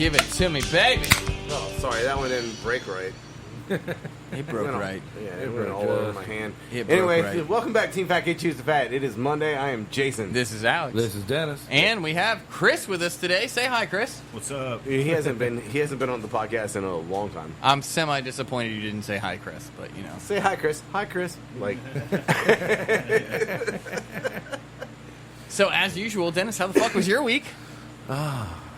Give it to me, baby. Oh, sorry, that one didn't break right. It broke right. Yeah, it went all over my hand. It broke Anyway, right. welcome back to Team Fat Kid Choose the Fat. It is Monday. I am Jason. This is Alex. This is Dennis. And we have Chris with us today. Say hi, Chris. What's up? He hasn't been on the podcast in a long time. I'm semi-disappointed you didn't say hi, Chris, but you know. Say hi, Chris. Hi, Chris. Like, So, as usual, Dennis, how the fuck was your week?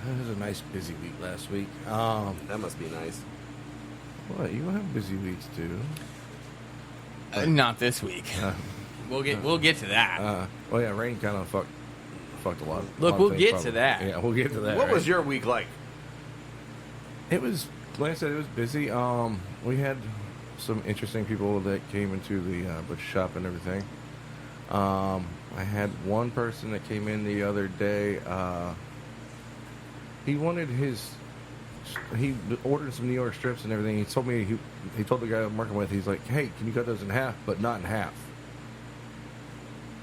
it was a nice busy week last week. that must be nice. What? You have busy weeks too? Not this week. We'll get to that. Well, yeah, rain kind of fucked a lot. Look, we'll get to that. Yeah, we'll get to that. What right? was your week like? It was, like I said, it was busy. We had some interesting people that came into the butcher shop and everything. I had one person that came in the other day. He wanted he ordered some New York strips and everything. He told me, he told the guy I'm working with, he's like, hey, can you cut those in half, but not in half?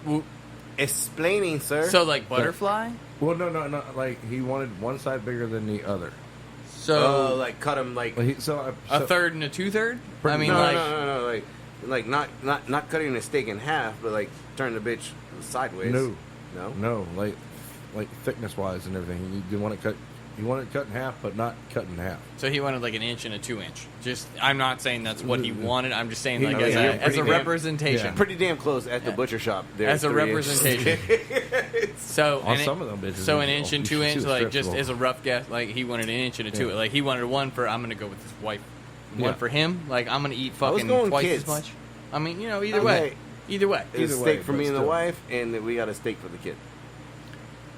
Well, explaining, sir. So, like butterfly? Well, no. Like, he wanted one side bigger than the other. So, like cut him like a third and a two-third? I mean, no. Like not cutting a steak in half, but like turn the bitch sideways. No. Like thickness wise and everything. You want it cut. You want it cut in half, but not cut in half. So he wanted like an inch and a 2-inch. Just, I'm not saying that's what he wanted. I'm just saying like He- as a pretty representation. yeah. Pretty damn close at the butcher shop. There, As a 3 inches. representation. So On some of them bitches, So an you inch and should see 2 inch, the like strips just roll. as a rough guess, like he wanted an inch and a 2. Yeah. Like he wanted one for, I'm gonna go with his wife. One Yeah. for him. Like I'm gonna eat I was fucking going twice kids. as much. I mean, you know, either Okay. way. Either way. It's a Either steak way, for but me and the still. wife, and we got a steak for the kid.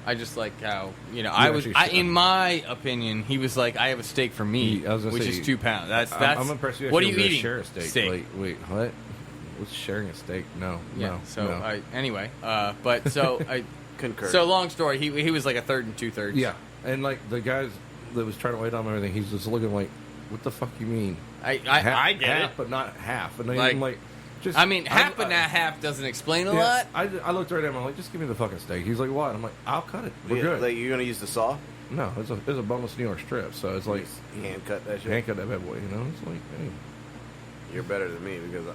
I just like how, you know, actually in my opinion, he was like, I have a steak for me, I was gonna which say, is 2 pounds. That's I'm impressed. You what are actually you were gonna eating? Share a steak. Like, wait, what? What's sharing a steak? No. So no. anyway, but so I Concur. So long story, he was like a third and 2/3. Yeah, and like the guys that was trying to wait on him and everything, he's just looking like, what the fuck you mean? I get half, it. but not half. And then Like- I'm like, just I mean, half but not half doesn't explain a yeah, lot. I looked right at him. I'm like, just give me the fucking steak. He's like, what? I'm like, I'll cut it. We're Yeah, good. Like you're gonna use the saw? No, it's a boneless New York strip, so it's like Hand cut that shit. hand cut that bad boy. You know, it's like, hey. You're better than me because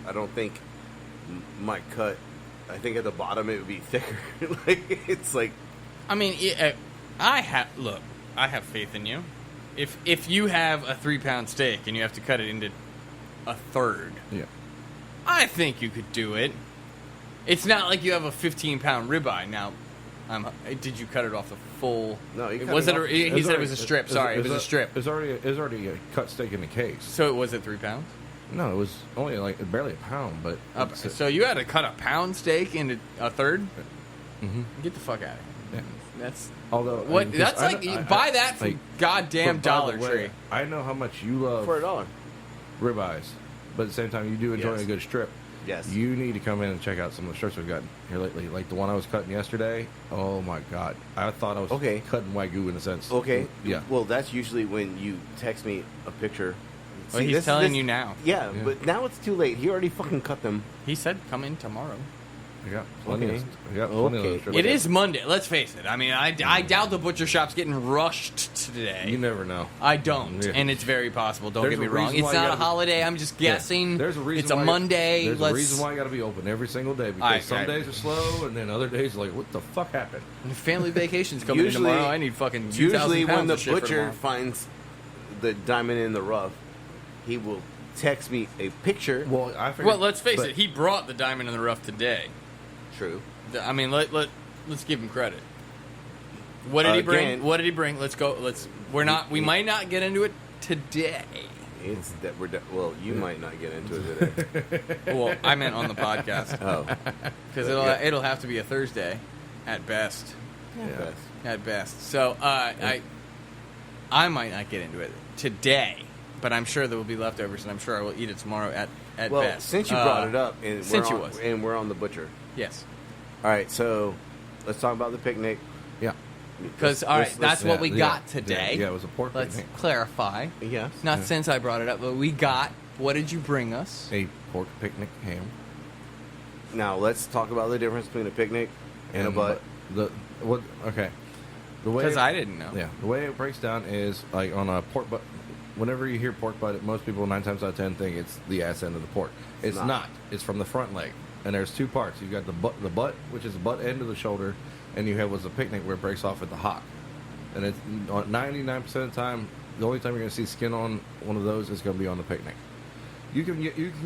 I don't think my cut. I think at the bottom it would be thicker. Like it's like I mean, I have faith in you. If you have a 3-pound steak and you have to cut it into a third, Yeah. I think you could do it. It's not like you have a 15-pound ribeye. Now, did you cut it off the full? No, you cut was it it? off. He said it was a strip. Sorry, it was a strip. It's already a cut steak in the case. So it was at 3 pounds. No, it was only like barely a pound, but So you had to cut a pound steak into a third? Mhm. Get the fuck out of here. Yeah. That's Although what. because That's I like know- buy that from like, goddamn but by the Dollar way, Tree. I know how much you love for $1. ribeyes, but at the same time, you do enjoy Yes. a good strip. Yes. You need to come in and check out some of the strips we've got here lately. Like the one I was cutting yesterday. Oh my god! I thought I was Okay. cutting Wagyu in a sense. Okay. Yeah. Well, that's usually when you text me a picture. Well, See, he's this- telling this- you now. Yeah, Yeah. but now it's too late. He already fucking cut them. He said come in tomorrow. I got plenty Okay. of. I got plenty of Okay. those strips. It is Monday. Let's face it. I mean, I doubt the butcher shop's getting rushed today. You never know. I don't, Yeah. and it's very possible. Don't There's get me a wrong. reason It's why you not a gotta- holiday. I'm just guessing. There's a reason. It's a why Monday. There's Let's. a reason why you got to be open every single day because Alright, some alright. days are slow and then other days are like, what the fuck happened? Family vacation's coming Usually- in tomorrow. I need fucking 2,000 Usually, when pounds the of shit for butcher tomorrow. finds the diamond in the rough, he will text me a picture. Well, I figured. Well, let's face but- it. He brought the diamond in the rough today. True. I mean, let's give him credit. What did he bring? Again- What did he bring? Let's go. We're not. We might not get into it today. It's that well, you might not get into it today. Well, I meant on the podcast Oh, because Yeah. it'll have to be a Thursday, at best. Yeah. Best. At best. So I might not get into it today, but I'm sure there will be leftovers, and I'm sure I will eat it tomorrow at Well, best. since you brought it up, and since we're you on, was. and we're on the butcher. Yes. All right, so let's talk about the picnic. Yeah. Because, all right, that's what we got today. Yeah, it was a pork Let's picnic. clarify. Yes. Not since I brought it up, but we got. What did you bring us? A pork picnic ham. Now let's talk about the difference between a picnic and a butt. Okay. The way Because I didn't know. Yeah, the way it breaks down is like on a pork butt. Whenever you hear pork butt, most people 9 times out of 10 think it's the ass end of the pork. It's not. It's from the front leg, and there's 2 parts. You've got the butt, which is the butt end of the shoulder, and you have what's a picnic where it breaks off at the hock. And it's 99% of the time, the only time you're going to see skin on one of those is going to be on the picnic. You can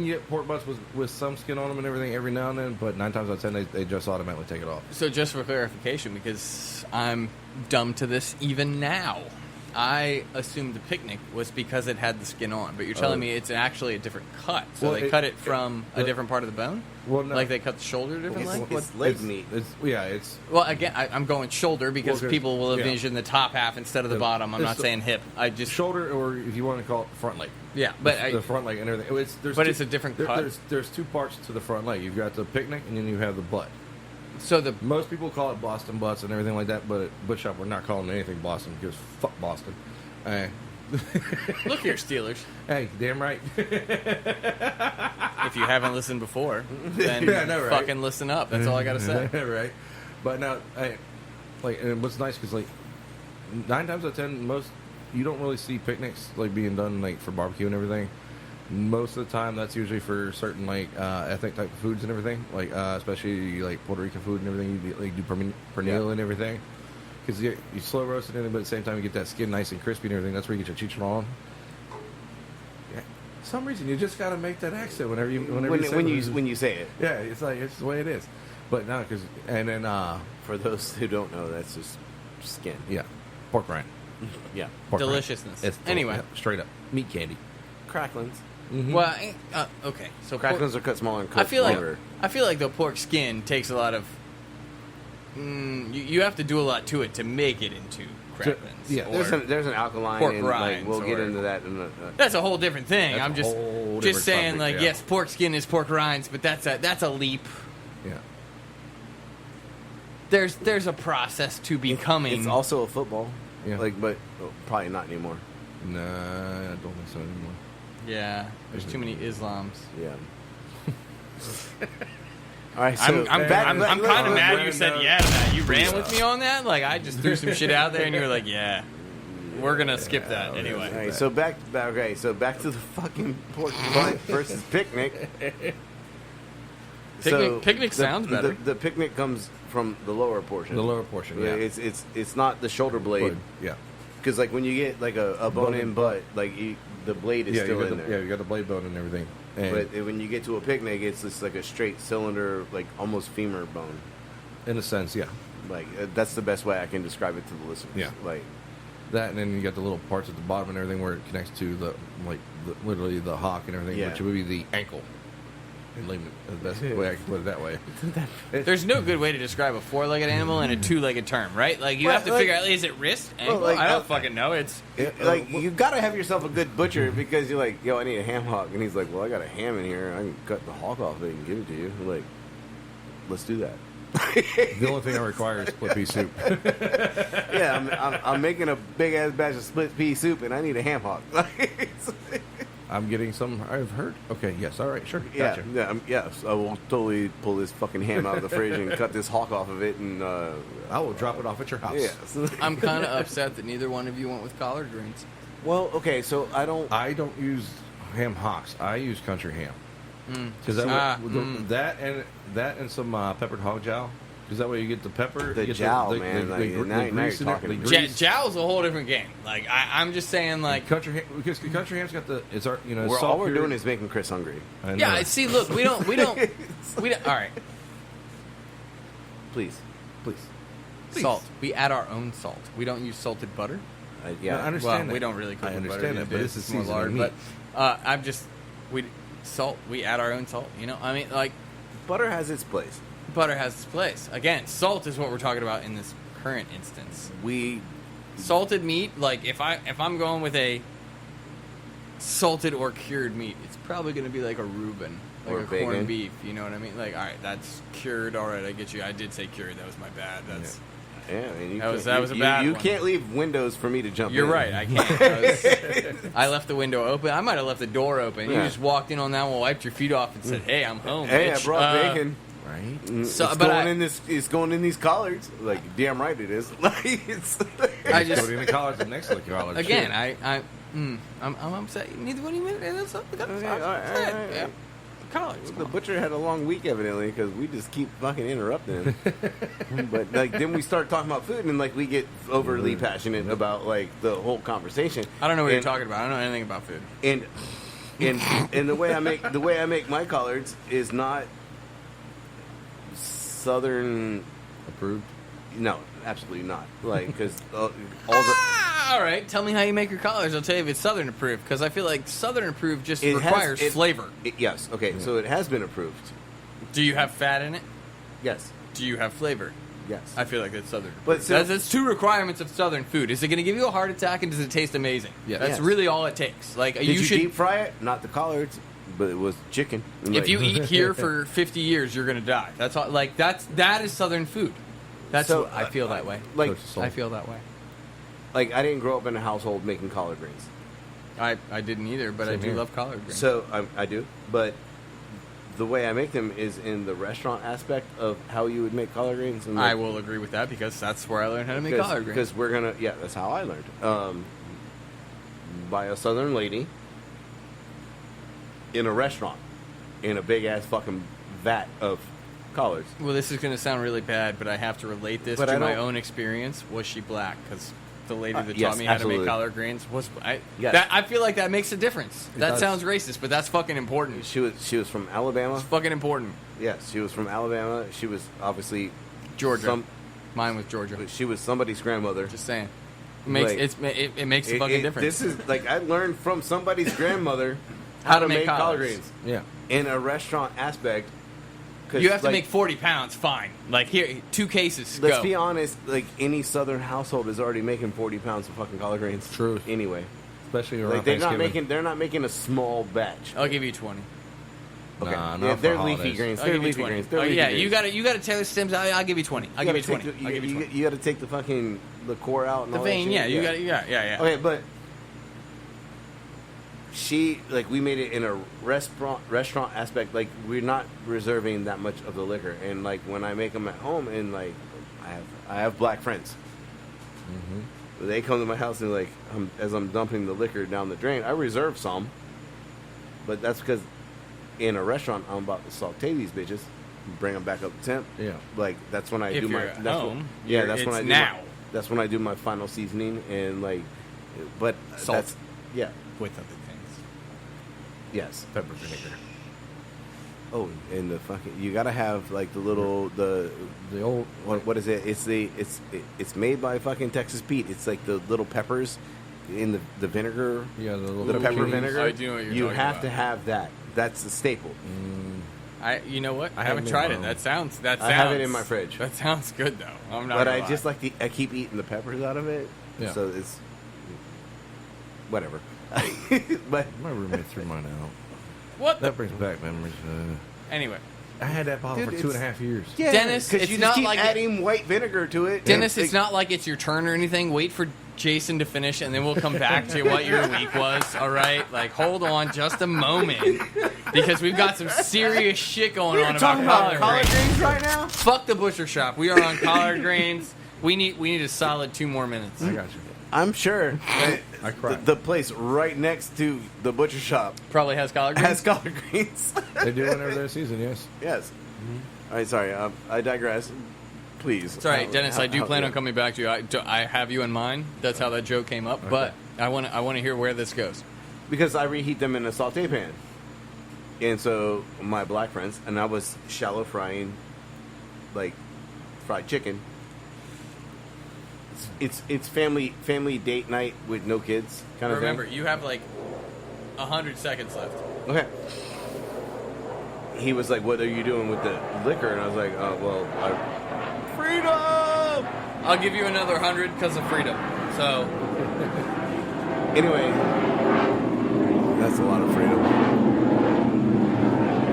get pork butts with some skin on them and everything every now and then, but 9 times out of 10 they just automatically take it off. So just for clarification, because I'm dumb to this even now, I assumed the picnic was because it had the skin on, but you're telling me it's actually a different cut. So Well, they cut it from a different part of the bone? Well, no. Like they cut the shoulder differently? It's leg meat. It's Well, again, I'm going shoulder because Well, people will yeah. envision the top half instead of the bottom. I'm It's not the- saying hip. I just shoulder, or if you want to call it front leg. yeah, but The front leg and everything. It's a different cut. There's 2 parts to the front leg. You've got the picnic, and then you have the butt. so the Most people call it Boston butts and everything like that, but at Butt Shop, we're not calling it anything Boston because fuck Boston. look here, Steelers. Hey, damn right. If you haven't listened before, then Yeah, I know, right? fucking listen up. That's all I gotta say. Right. But now, and what's nice because 9 times out of 10, you don't really see picnics like being done like for barbecue and everything. Most of the time, that's usually for certain ethnic type of foods and everything, especially like Puerto Rican food and everything. You do pernil and everything, because you slow roast it in, but at the same time you get that skin nice and crispy and everything. That's where you get your chicharron. Yeah. For some reason you just got to make that accent whenever you say it. Yeah, it's the way it is. But now For those who don't know, that's just skin. yeah, pork rind. Yeah. Pork rind. Deliciousness. It's Anyway. straight up meat candy. Cracklins. Well, okay. So Cracklins are cut smaller and cut I feel longer. like the pork skin takes a lot of. You have to do a lot to it to make it into cracklins. Yeah, or- There's an alkaline, pork and rinds we'll get or- into that. In that's a whole different thing. That's I'm a just whole different saying, subject, yeah. yes, pork skin is pork rinds, but that's a leap. Yeah. There's a process to becoming. It's also a football. Yeah. But probably not anymore. Nah, I don't think so anymore. yeah. There's too many Islams. Yeah. All right, so I'm kind of mad you said yeah to that. You ran with me on that. Like I just threw some shit out there, and you were like, yeah. We're gonna skip that anyway. All right, so back to the fucking pork butt versus picnic. Picnic sounds better. The picnic comes from the lower portion. The lower portion, yeah. It's not the shoulder blade. Yeah. Because when you get a bone-in butt, the blade is still in there. Yeah, you got the blade bone and everything. And But when you get to a picnic, it's just like a straight cylinder, like almost femur bone. in a sense, yeah. That's the best way I can describe it to the listeners. Yeah. That, and then you got the little parts at the bottom and everything where it connects to literally the hock and everything, Yeah. which would be the ankle. And leave it the best way I can put it that way. There's no good way to describe a 4-legged animal and a 2-legged term, right? Like you Well, have to figure out, is it wrist, ankle? like, I don't fucking know. It's you gotta have yourself a good butcher because you're like, yo, I need a ham hock, and he's like, well, I got a ham in here. I can cut the hog off of it and give it to you. We're like, let's do that. The only thing I require is split pea soup. Yeah, I'm making a big ass batch of split pea soup, and I need a ham hock. I'm getting some. I've heard. Okay, yes, all right, sure. Yeah, Gotcha. yes, I will totally pull this fucking ham out of the fridge and cut this hawk off of it, and I will drop it off at your house. yes. I'm kind of upset that neither one of you went with collard greens. Well, okay, so I don't use ham hocks. I use country ham. Because that and some peppered hog jowl. Because that way you get the pepper. The you get jowl, man. Now you're talking to me. Jowl's a whole different game. Like I'm just saying, like country ham, because country ham's got the all we're doing is making Chris hungry. yeah. See, look, we don't. All right, Please. salt. We add our own salt. We don't use salted butter. Yeah, I understand. Well, that. we don't really cook I with understand butter that, but these this is days. It's more seasoned lard. meat. But I'm just salt. We add our own salt. You know, I mean, like butter has its place. butter has its place. Again, salt is what we're talking about in this current instance. Salted meat, like if I'm going with a salted or cured meat, it's probably going to be like a Reuben, like Or a bacon. corned beef. You know what I mean? Like, all right, that's cured. All right, I get you. I did say cured. That was my bad. That's Yeah, and That was a bad You one. can't leave windows for me to jump in. You're right. I can't. I left the window open. I might have left the door open. You Yeah. just walked in on that one, wiped your feet off, and said, "Hey, I'm home." Hey, bitch. I brought bacon. right? So, it's but going I- in this. It's going in these collards. Like damn right it is. Like it's. I just Go to the collards and next to the collards. again, Sure. I'm upset. Neither one of you minutes. That's all. Okay, all right. Yeah. Collards. The butcher had a long week evidently because we just keep fucking interrupting him. But like then we start talking about food and like we get overly passionate about like the whole conversation. I don't know what you're And- talking about. I don't know anything about food. And the way I make my collards is not southern. Approved. No, absolutely not. Like because all the All right, tell me how you make your collards. I'll tell you if it's Southern approved because I feel like Southern approved just it has- requires it- flavor. yes. Okay. So it has been approved. Do you have fat in it? Yes. Do you have flavor? Yes. I feel like that's Southern. But so- that's two requirements of Southern food. Is it going to give you a heart attack and does it taste amazing? Yes. That's Yes. really all it takes. Like Did you you should. deep fry it? Not the collards, but it was chicken. And If like- you eat here for 50 years, you're going to die. That's all. Like that is Southern food. That's So, what I feel that way. like Coach Soul. I feel that way. like I didn't grow up in a household making collard greens. I didn't either, but I Same do here. love collard greens. So I do, but the way I make them is in the restaurant aspect of how you would make collard greens. And I will agree with that because that's where I learned how to make collard greens. because we're gonna that's how I learned by a southern lady in a restaurant in a big ass fucking vat of collards. Well, this is going to sound really bad, but I have to relate this But to I my don't- own experience. Was she black? Because the lady that yes, taught me how to absolutely. make collard greens was. Yes. I feel like that makes a difference. That does. sounds racist, but that's fucking important. She was from Alabama. It's fucking important. Yes, she was from Alabama. She was obviously Georgia. Mine was Georgia. she was somebody's grandmother. Just saying. It makes Like, it makes a fucking difference. This is like I learned from somebody's grandmother How to make collard collards. greens Yeah. in a restaurant aspect. 'Cause, You have to like, make 40 pounds. Fine. Like here, 2 cases. Let's go. be honest. Like any southern household is already making 40 pounds of fucking collard greens. Truth. Anyway, Especially around like they're not Thanksgiving. making. They're not making a small batch. I'll give you 20. Okay. Nah, yeah, not for they're holidays. leafy greens. I'll They're give you leafy 20. greens. They're Oh, leafy yeah, greens. you got to Taylor Stims. I'll give you 20. I'll give you 20. I'll give you 20. You got to take the fucking the core out and The all vein, that yeah, shit. you got to, yeah. Okay, but we made it in a restaurant aspect. Like we're not reserving that much of the liquor, and like when I make them at home, and like I have black friends. Mm-hmm. They come to my house and like as I'm dumping the liquor down the drain, I reserve some, but that's because in a restaurant I'm about to saute these bitches, bring them back up to temp. Yeah. Like that's when I If do you're my at that's home, when, yeah you're- that's when I it's do now. that's when I do my final seasoning and like, but Salt. that's yeah With other things. yes. Pepper vinegar. Oh, and the fucking you gotta have like the little the old what is it? It's made by fucking Texas Pete. It's like the little peppers in the vinegar. Yeah, the little The pepper cubes. vinegar. I do know what you're you talking have about. to have that. That's the staple. You know what? I I haven't haven't tried made it. my That sounds. I have it in my fridge. That sounds good though. I'm not. But gonna I lie. just like I keep eating the peppers out of it. Yeah. So it's whatever. But My roommate threw mine out. what. That brings back memories. Anyway, I had that bottle Dude, for it's- 2.5 years. yeah, Dennis, because it's you not just keep like adding white vinegar to it. Dennis, and, it's like, not like it's your turn or anything. Wait for Jason to finish, and then we'll come back to what your week was. All right, like hold on just a moment, because we've got some serious shit going on about talking about collard collard greens. greens right now. Fuck the butcher shop. We are on collard greens. We need a solid 2 more minutes. I got you. I'm sure that I cried. the place right next to the butcher shop Probably has collard greens. has collard greens. They do whenever their season, yes. Yes. All right, sorry. I digress. Please. It's all right, Dennis. I do plan on yeah. coming back to you. I have you in mind. That's how that joke came up. But I want to hear where this goes. Because I reheat them in a saute pan. And so my black friends, and I was shallow frying, like, fried chicken. It's family date night with no kids kind of Remember, thing. you have like 100 seconds left. Okay. He was like, "What are you doing with the liquor?" And I was like, freedom." I'll give you another 100 because of freedom. So Anyway, that's a lot of freedom.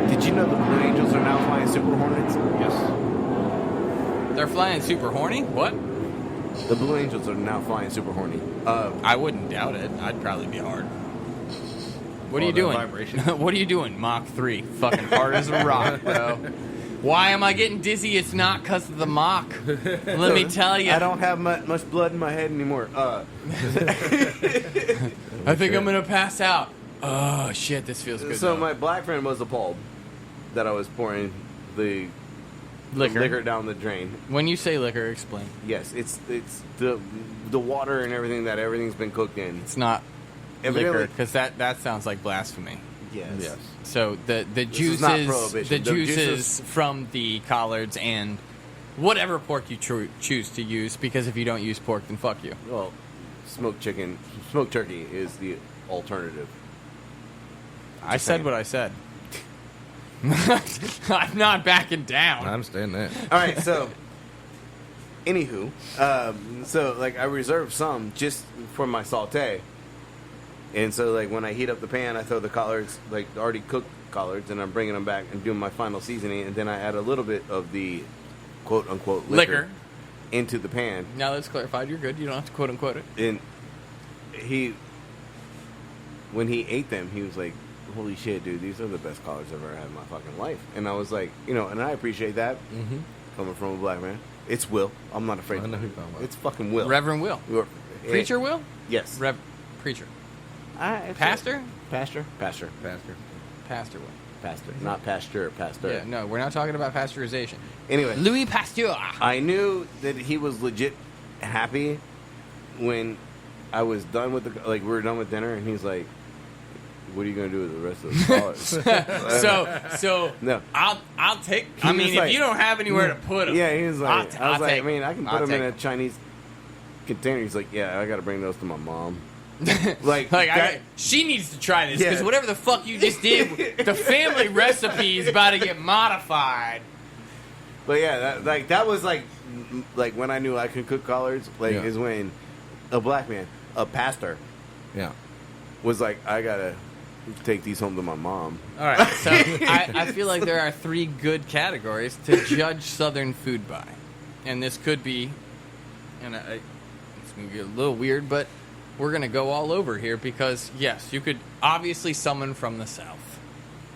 Did you know the Blue Angels are now flying Super Hornets? Yes. they're flying super horny. What? The Blue Angels are now flying Super Horny. I wouldn't doubt it. I'd probably be hard. What are All you that doing? vibration. What are you doing? Mach 3. Fucking hard as a rock, bro. Why am I getting dizzy? It's not because of the mock. Let me tell you. I don't have much blood in my head anymore. I think I'm gonna pass out. Oh shit, this feels good. So though. my black friend was appalled that I was pouring the liquor down the drain. When you say liquor, explain. Yes, it's the water and everything's been cooked in. It's not Evidently- liquor because that sounds like blasphemy. Yes. So the is not juices, prohibition. the The juices juices- from the collards and whatever pork you choose to use. Because if you don't use pork, then fuck you. Well, smoked turkey is the alternative. I said what I said. I'm not backing down. I understand that. All right, so anywho, so like I reserved some just for my saute, and so like when I heat up the pan, I throw the collards, like already cooked collards, and I'm bringing them back and doing my final seasoning, and then I add a little bit of the quote unquote liquor into the pan. Now that's clarified. You're good. You don't have to quote unquote it. And when he ate them, he was like, "Holy shit, dude! These are the best collards I've ever had in my fucking life." And I was like, and I appreciate that coming from a black man. It's Will. I'm not afraid. I know who you're talking about. It's fucking Will. Reverend Will. Preacher Will? Yes. Preacher. Pastor. Pastor? Pastor. Pastor Will. Pastor. Not pasture. Pastor. Yeah, no, we're not talking about pasteurization. Anyway, Louis Pasteur. I knew that he was legit happy when I was done with we were done with dinner, and he's like, "What are you gonna do with the rest of the collards?" So No. I'll take. He I was mean, like- if you don't have anywhere to put them, Yeah, he was like, I was like, take I mean, I can put I'll them in a take Chinese container. He's like, yeah, I got to bring those to my mom. she needs to try this because Yeah. whatever the fuck you just did, the family recipe is about to get modified. But yeah, that was like when I knew I could cook collards. Yeah. Is when a black man, a pastor, Yeah. was like, I gotta take these home to my mom. All right, so I feel like there are 3 good categories to judge Southern food by, and this could be, and it's gonna get a little weird, but we're gonna go all over here because yes, you could obviously someone from the South,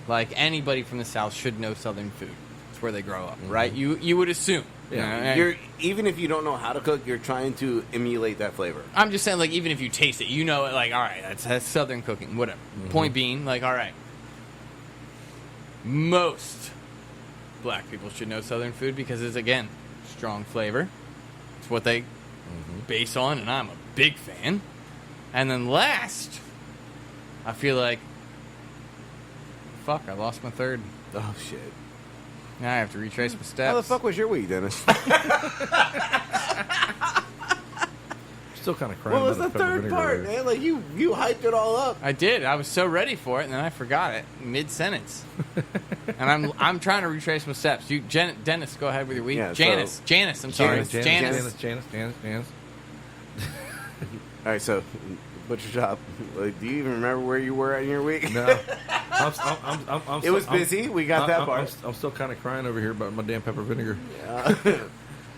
like anybody from the South, should know Southern food. It's where they grow up, right? You would assume. Yeah. You know, Even if you don't know how to cook, you're trying to emulate that flavor. I'm just saying, like, even if you taste it, you know it, like, all right, that's Southern cooking, whatever. Point being, like, all right, most black people should know Southern food because it's, again, strong flavor. It's what they base on, and I'm a big fan. And then last, I feel like, fuck, I lost my third. Oh shit! Now I have to retrace my steps. How the fuck was your week, Dennis? Still kind of crying. What was the about pepper third vinegar part, there. man? Like you hyped it all up. I did. I was so ready for it, and then I forgot it mid-sentence. And I'm trying to retrace my steps. Dennis, go ahead with your week. Yeah, Janice, I'm sorry. Janice. All right, so butcher shop. Like, do you even remember where you were in your week? No. It was busy. We got that part. I'm still kind of crying over here about my damn pepper vinegar.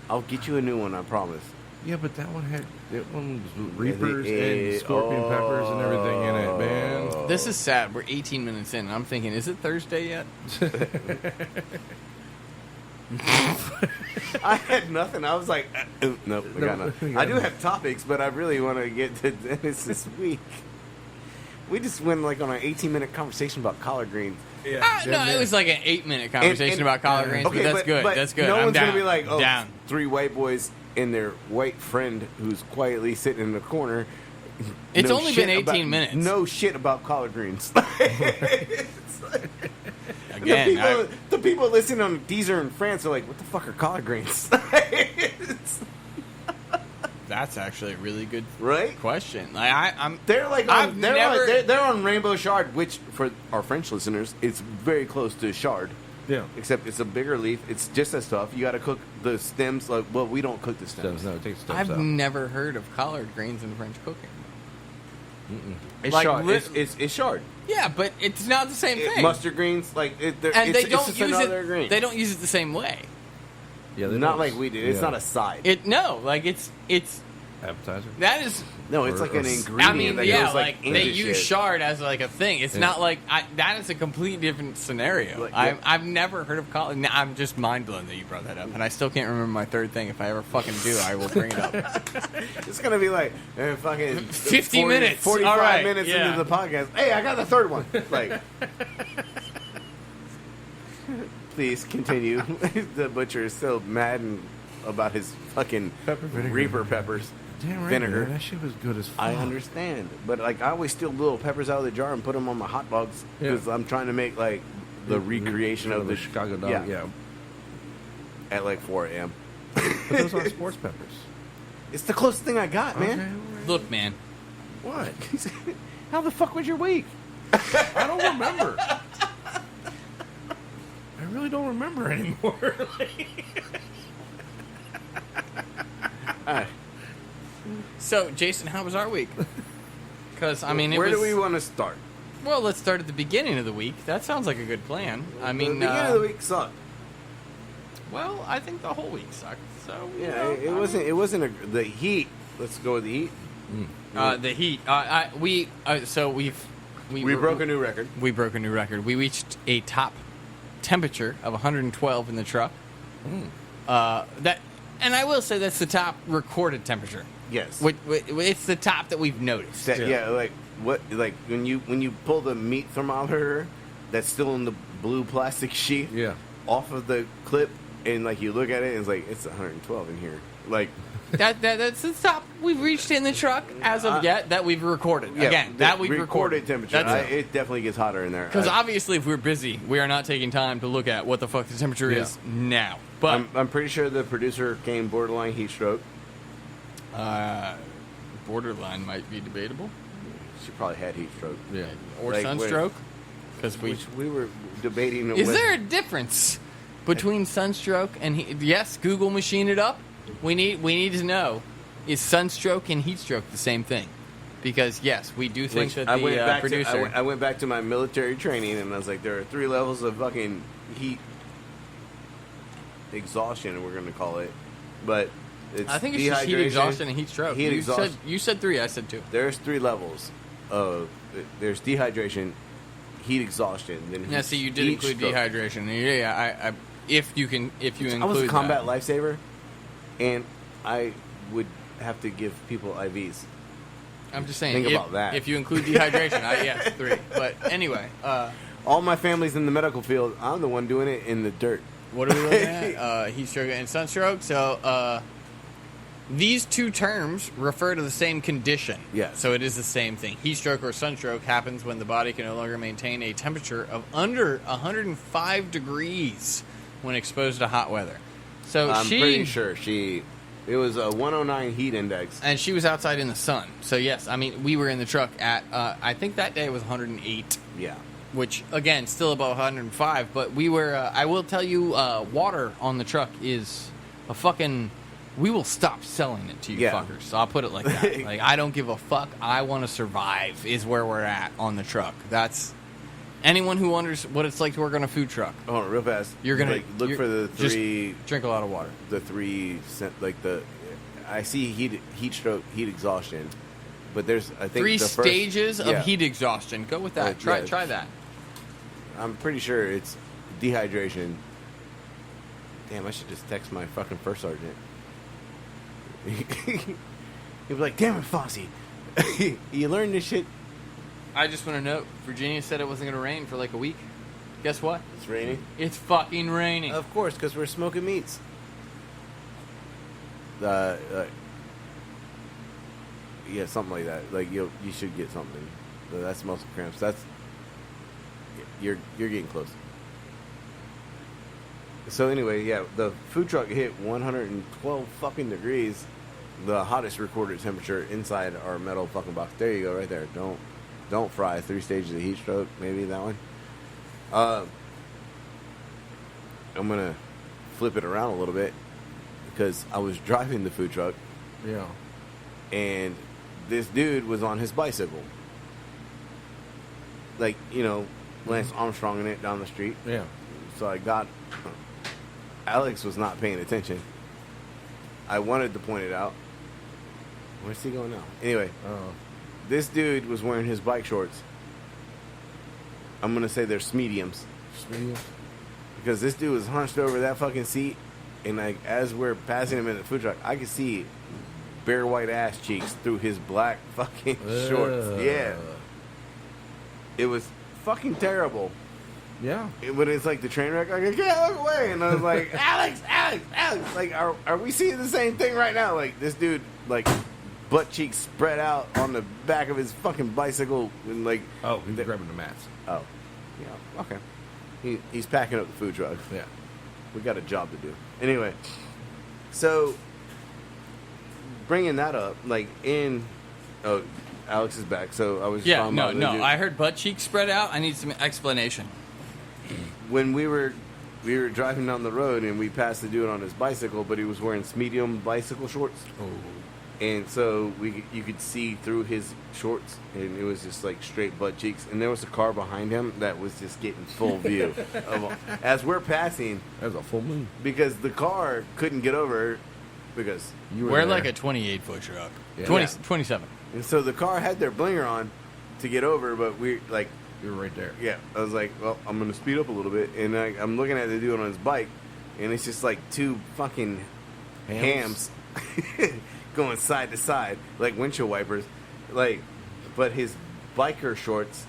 I'll get you a new one. I promise. Yeah, but that one was reapers and scorpion peppers and everything in it, man. This is sad. We're 18 minutes in, and I'm thinking, is it Thursday yet? I had nothing. I was like, nope, I got nothing. I do have topics, but I really want to get to Dennis this week. We just went like on an 18-minute conversation about collard greens. Yeah. No, it was like an 8-minute conversation And- about collard greens, Okay, but that's good. but That's good. No I'm one's down. gonna be like, oh, down. 3 white boys and their white friend who's quietly sitting in the corner. It's know only shit been 18 about- minutes. No shit about collard greens. Again, the people listening on Deezer in France are like, what the fuck are collard greens? that's actually a really good Right? question. Like I'm. They're like I've on, they're, never- they're on Rainbow Chard, which for our French listeners, it's very close to chard. Yeah. Except it's a bigger leaf. It's just as tough. You got to cook the stems. Like, well, we don't cook the stems. Stems, no, it takes stems I've out. never heard of collard greens in French cooking. It's Like, chard. li- It's chard. Yeah, but it's not the same thing. Mustard greens, like and it's, they don't it's just use another it. green. They don't use it the same way. Yeah, they Not don't- like we do. It's yeah. not a side. It no, like it's appetizer. That is. No, it's Or- like an or- ingredient I mean, that yeah, goes like into they use shit. shard as like a thing. It's Yeah. not like that is a completely different scenario. Like, yeah. I've never heard of collard. I'm just mind blown that you brought that up, and I still can't remember my third thing. If I ever fucking do, I will bring it up. It's gonna be like fucking 50 minutes. 45 All right, minutes yeah. into the podcast. Hey, I got the third one. Like, please continue. The butcher is still mad about his fucking Pepper vinegar. Reaper peppers. Damn right, Vinegar. man, that shit was good as fuck. I understand, but like I always steal little peppers out of the jar and put them on my hot dogs because I'm trying to make like the recreation of the Chicago dog. Yeah. Yeah. at like 4 a.m. But those aren't sports peppers. It's the closest thing I got, man. Okay, all right. Look, man. What? How the fuck was your week? I don't remember. I really don't remember anymore. So, Jason, how was our week? Because I mean, where it was, do we want to start? Well, let's start at the beginning of the week. That sounds like a good plan. I mean, the beginning of the week sucked. Well, I think the whole week sucked. So you Yeah, know, it wasn't. It wasn't the heat. Let's go with the heat. The heat. We broke a new record. We broke a new record. We reached a top temperature of 112 in the truck. And I will say that's the top recorded temperature. Yes. It's the top that we've noticed. Yeah, like what? Like when you pull the meat thermometer that's still in the blue plastic sheet Yeah. off of the clip, and like you look at it, and it's like it's 112 in here. Like That's the top we've reached in the truck as of yet that we've recorded. yeah, Again, the that we've recorded recorded. temperature. It definitely gets hotter in there. Because obviously, if we're busy, we are not taking time to look at what the fuck the temperature is now. But I'm pretty sure the producer came borderline heat stroke. borderline might be debatable. She probably had heat stroke. Yeah. Or Like, sunstroke. Because Which we were debating. is whether- there a difference between sunstroke and heat? Yes, Google machine it up. We need to know: is sunstroke and heat stroke the same thing? Because yes, we do think Which that I the went back producer. to, I went back to my military training, and I was like, there are 3 levels of fucking heat exhaustion, we're going to call it. But it's I think it's just heat dehydration, exhaustion and heat stroke. Heat exhaustion. You said 3. I said 2. There's 3 levels of. There's dehydration, heat exhaustion, then Yeah, see, you did heat include stroke. dehydration. Yeah, if you include. I was a combat that. lifesaver, and I would have to give people IVs. I'm just saying. Think if, about that. If you include dehydration, yes, 3. But anyway, All my family's in the medical field. I'm the one doing it in the dirt. what are we looking at? Heat stroke and sunstroke. So these two terms refer to the same condition. Yes. So it is the same thing. Heat stroke or sunstroke happens when the body can no longer maintain a temperature of under 105 degrees when exposed to hot weather. So I'm pretty sure it was a 109 heat index. And she was outside in the sun. So, yes, I mean, we were in the truck at, I think that day was 108, Yeah. which, again, still above 105. But we were, I will tell you, water on the truck is a fucking, we will stop selling it to you Yeah. fuckers. So I'll put it like that. Like, I don't give a fuck. I want to survive is where we're at on the truck. That's, anyone who wonders what it's like to work on a food truck, Hold on, real fast. you're going like, to look for the just 3. drink a lot of water. The 3 cent, like the. I see heat stroke, heat exhaustion, but there's I think 3 the first, stages yeah. of heat exhaustion. Go with that. Yeah. Try that. I'm pretty sure it's dehydration. Damn, I should just text my fucking first sergeant. He'd be like, "Damn it, Fossey, you learned this shit." I just want to note, Virginia said it wasn't going to rain for like a week. Guess what? It's raining. It's fucking raining. Of course, because we're smoking meats. Yeah, something like that. Like you should get something. That's muscle cramps. That's you're getting close. So anyway, yeah, the food truck hit 112 fucking degrees, the hottest recorded temperature inside our metal fucking box. There you go, right there. Don't fry. 3 stages of heat stroke. Maybe that one. I'm gonna flip it around a little bit because I was driving the food truck Yeah. and this dude was on his bicycle, like Lance Armstrong in it down the street. Yeah. So Alex was not paying attention. I wanted to point it out, Where's he going now? Anyway, Oh. this dude was wearing his bike shorts. I'm gonna say they're mediums Medium. because this dude was hunched over that fucking seat, and like as we're passing him in the food truck, I could see bare white ass cheeks through his black fucking shorts. Yeah, it was fucking terrible. Yeah. But it's like the train wreck. Like I can't look away, and I was like, Alex. Like, are we seeing the same thing right now? Like this dude, like butt cheeks spread out on the back of his fucking bicycle, and like, Oh, he's grabbing the mats. oh, yeah, okay. He's packing up the food truck. Yeah. We got a job to do. Anyway, so bringing that up, like Alex is back. So I was Yeah, talking about the dude. I heard butt cheeks spread out. I need some explanation. When we were driving down the road and we passed the dude on his bicycle, but he was wearing medium bicycle shorts. Oh. And so you could see through his shorts, and it was just like straight butt cheeks. And there was a car behind him that was just getting full view as we're passing, That was a full moon. because the car couldn't get over because You were We're there. like a 28-foot truck. Yeah. 27. and so the car had their blinger on to get over, but we like You were right there. yeah. I was like, well, I'm gonna speed up a little bit, and I'm looking at the dude on his bike, and it's just like two fucking hams. Going side to side like windshield wipers, like, but his biker shorts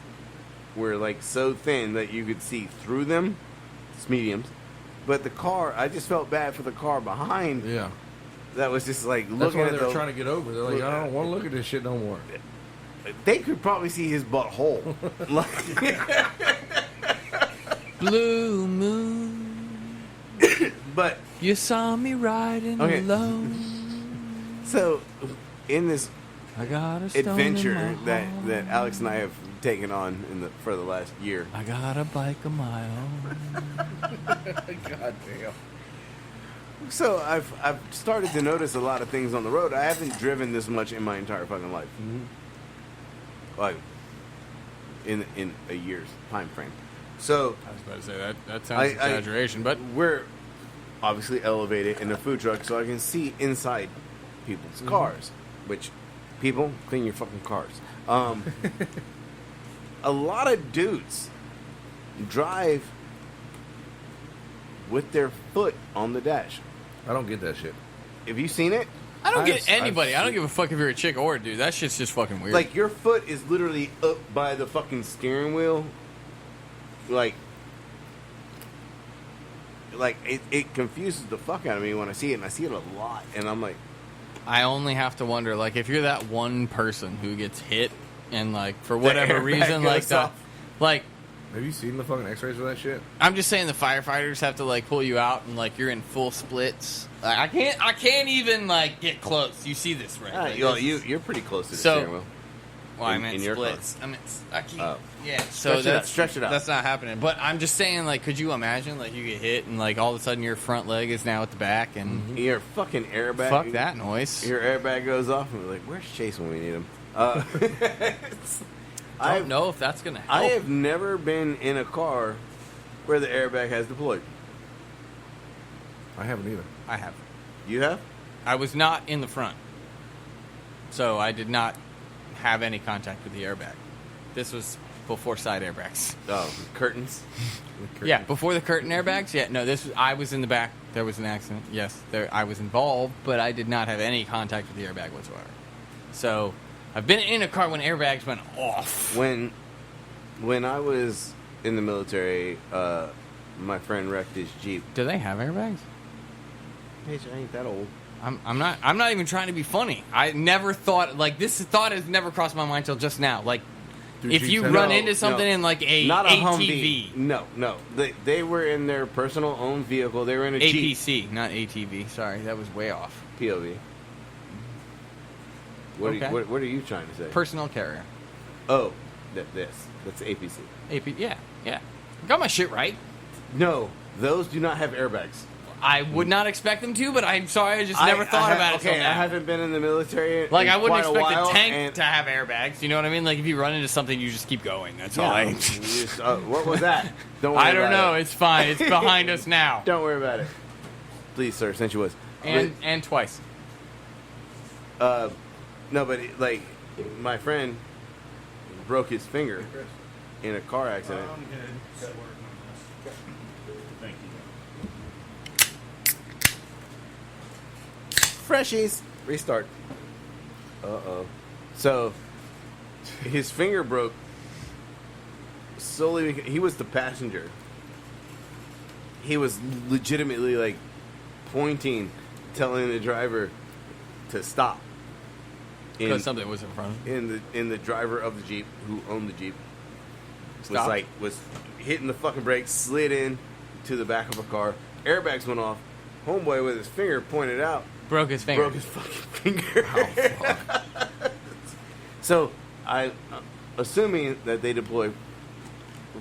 were like so thin that you could see through them. It's mediums, but the car, I just felt bad for the car behind. Yeah. That was just like That's looking why at they were the. trying to get over. They're like, I don't want to look at this shit no more. They could probably see his butthole. Like, Blue moon, but you saw me riding Okay. alone. so in this I got a stone adventure in my that heart. Alex and I have taken on for the last year. I got a bike of my own. God damn. So I've started to notice a lot of things on the road. I haven't driven this much in my entire fucking life. Like in a year's time frame. So I was about to say that sounds exaggeration, but we're obviously elevated in a food truck, so I can see inside people's cars. Which, people, clean your fucking cars. A lot of dudes drive with their foot on the dash. I don't get that shit. Have you seen it? I don't I've- get anybody. I've I don't seen- give a fuck if you're a chick or a dude. That shit's just fucking weird. Like, your foot is literally up by the fucking steering wheel. Like it confuses the fuck out of me when I see it, and I see it a lot, and I'm like, I only have to wonder, like, if you're that one person who gets hit and, like, for whatever airbag reason, like goes that, off. like, Have you seen the fucking X-rays for that shit? I'm just saying the firefighters have to, like, pull you out and, like, you're in full splits. Like, I can't even, like, get close. You see this, right? Like, this- you're pretty close to the So- steering wheel. Well, I in- meant in your splits. I meant, I can't. Oh. Yeah, so Stretch it out, that's stretch it out. That's not happening. But I'm just saying, like, could you imagine, like, you get hit and, like, all of a sudden your front leg is now at the back and Your fucking airbag. fuck that noise. Your airbag goes off, and we're like, where's Chase when we need him? I don't know if that's gonna help. I have never been in a car where the airbag has deployed. I haven't either. I have. You have? I was not in the front, so I did not have any contact with the airbag. This was before side airbags. Oh, curtains. Yeah, before the curtain airbags. Yeah, no, I was in the back. There was an accident. Yes, I was involved, but I did not have any contact with the airbag whatsoever. So I've been in a car when airbags went off. When I was in the military, my friend wrecked his Jeep. Do they have airbags? Bitch, I ain't that old. I'm not even trying to be funny. I never thought, like, this thought has never crossed my mind till just now. Like, Dude, if Jeeps you have- run No, into something no. in like a Not a ATV, Humvee. No. They were in their personal own vehicle. They were in a Jeep. APC, not ATV. Sorry, that was way off. POV. Okay. What are you trying to say? Personal carrier. Oh, that's APC. AP, yeah. Got my shit right. No, those do not have airbags. I would not expect them to, but I'm sorry, I just never thought about it. Okay, till now. I haven't been in the military. Like, in I wouldn't quite expect while, a tank and- to have airbags. You know what I mean? Like, if you run into something, you just keep going. That's all Yeah, I. you just- what was that? Don't worry I don't about know. It. It's fine. It's behind us now. Don't worry about it. Please, sir, since you was. And twice. No, but like my friend broke his finger in a car accident. I'm good. Got working on this. Thank you. Freshies. Restart. Uh-oh. So, his finger broke solely because he was the passenger. He was legitimately, like, pointing, telling the driver to stop. Because something was in front of him. In the driver of the Jeep, who owned the Jeep, Stopped? was hitting the fucking brakes, slid in to the back of a car. Airbags went off. Homeboy with his finger pointed out. Broke his finger. Broke his fucking finger. Oh, fuck. So, assuming that they deploy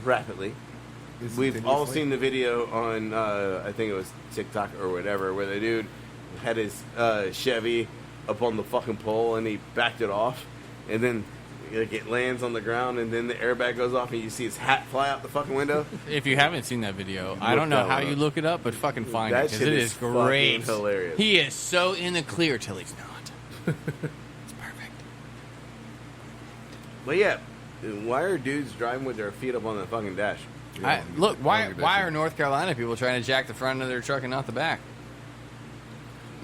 rapidly, we've all seen the video on, I think it was TikTok or whatever, where the dude had his Chevy up on the fucking pole and he backed it off, and then like it lands on the ground, and then the airbag goes off, and you see his hat fly out the fucking window. If you haven't seen that video, I don't know how you look it up, but fucking find That it, because shit it is is great. fucking hilarious. He is so in the clear till he's not. It's perfect. But yeah, why are dudes driving with their feet up on the fucking dash? Look, why are North Carolina people trying to jack the front of their truck and not the back?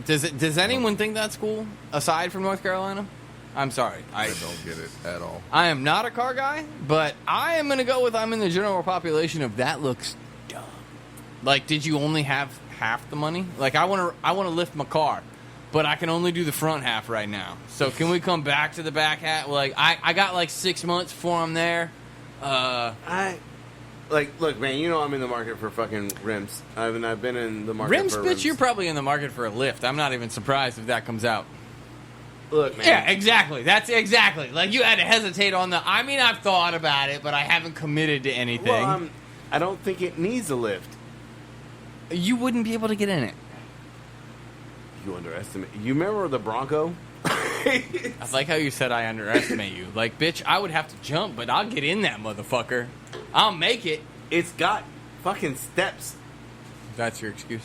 Does anyone think that's cool, aside from North Carolina? I'm sorry. I don't get it at all. I am not a car guy, but I am going to go with I'm in the general population of that looks dumb. Like, did you only have half the money? Like, I want to lift my car, but I can only do the front half right now. So can we come back to the back half? Like, I got like 6 months before I'm there. Look, man, you know I'm in the market for fucking rims. I've been in the market Rims, for bitch, rims. you're probably in the market for a lift. I'm not even surprised if that comes out. Look, man. Yeah, exactly. That's exactly. Like, you had to hesitate on the, I mean, I've thought about it, but I haven't committed to anything. Well, I don't think it needs a lift. You wouldn't be able to get in it. You underestimate. You remember the Bronco? I like how you said I underestimate you. Like, bitch, I would have to jump, but I'll get in that motherfucker. I'll make it. It's got fucking steps. That's your excuse.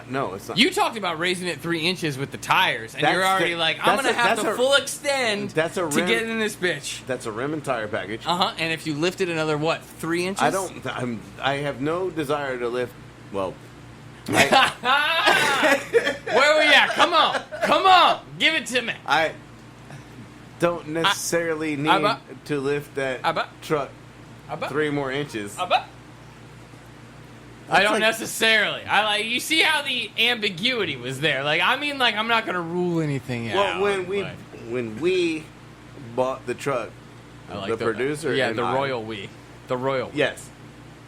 No, it's not. You talked about raising it 3 inches with the tires, and you're That's already the- like, I'm that's going to a- have that's to a- full extend that's a to rim- get in this bitch. That's a rim and tire package. Uh-huh, and if you lift it another, what, 3 inches? I have no desire to lift. Well, Where we at? Come on, give it to me. I don't necessarily need to lift that truck Abba. 3 more inches. Abba. I don't like- necessarily. I like. You see how the ambiguity was there. Like, I mean, like, I'm not gonna rule anything out. Well, but when we bought the truck, I like the producer, yeah, and the I- royal we, the royal. yes,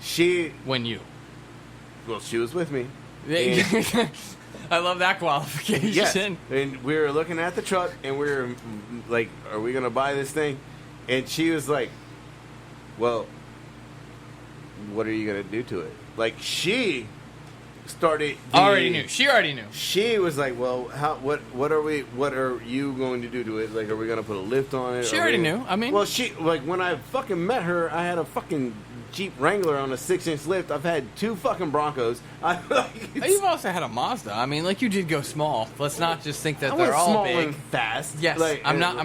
she When she was with me. And- I love that qualification. Yes, and we were looking at the truck, and we were like, "Are we gonna buy this thing?" And she was like, "Well, what are you gonna do to it?" Like, she started. She already knew. She was like, "Well, what are you going to do to it? Like, are we gonna put a lift on it?" She Are already we- knew. I mean, well, she like when I fucking met her, I had a fucking Jeep Wrangler on a 6-inch lift. I've had 2 fucking Broncos. You've also had a Mazda. I mean, like, you did go small. Let's not just think that I they're went all small big. and fast. Yes, I'm not.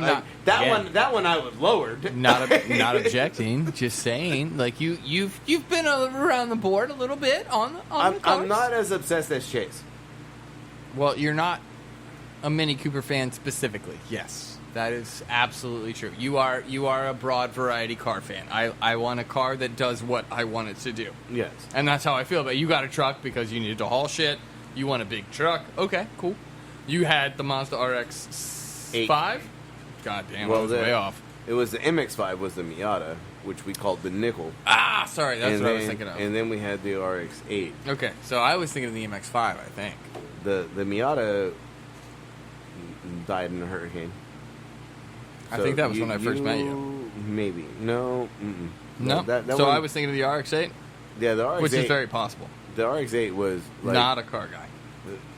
That again, That one I was lowered. Not objecting. Just saying. Like, you've been around the board a little bit on the cars. I'm not as obsessed as Chase. Well, you're not a Mini Cooper fan specifically. Yes, that is absolutely true. You are a broad variety car fan. I want a car that does what I want it to do. Yes. And that's how I feel. But you got a truck because you needed to haul shit. You want a big truck. Okay, cool. You had the Mazda RX-5? God damn, I was way off. It was the MX-5 was the Miata, which we called the Nickel. Ah, sorry, that's what I was thinking of. And then we had the RX-8. Okay, so I was thinking of the MX-5, I think. The Miata died in a hurricane. I think that was when I first met you. Maybe. No. Mm-mm. No? That So one, I was thinking of the RX-8? Yeah, the RX-8. Which is very possible. The RX-8 was like... Not a car guy.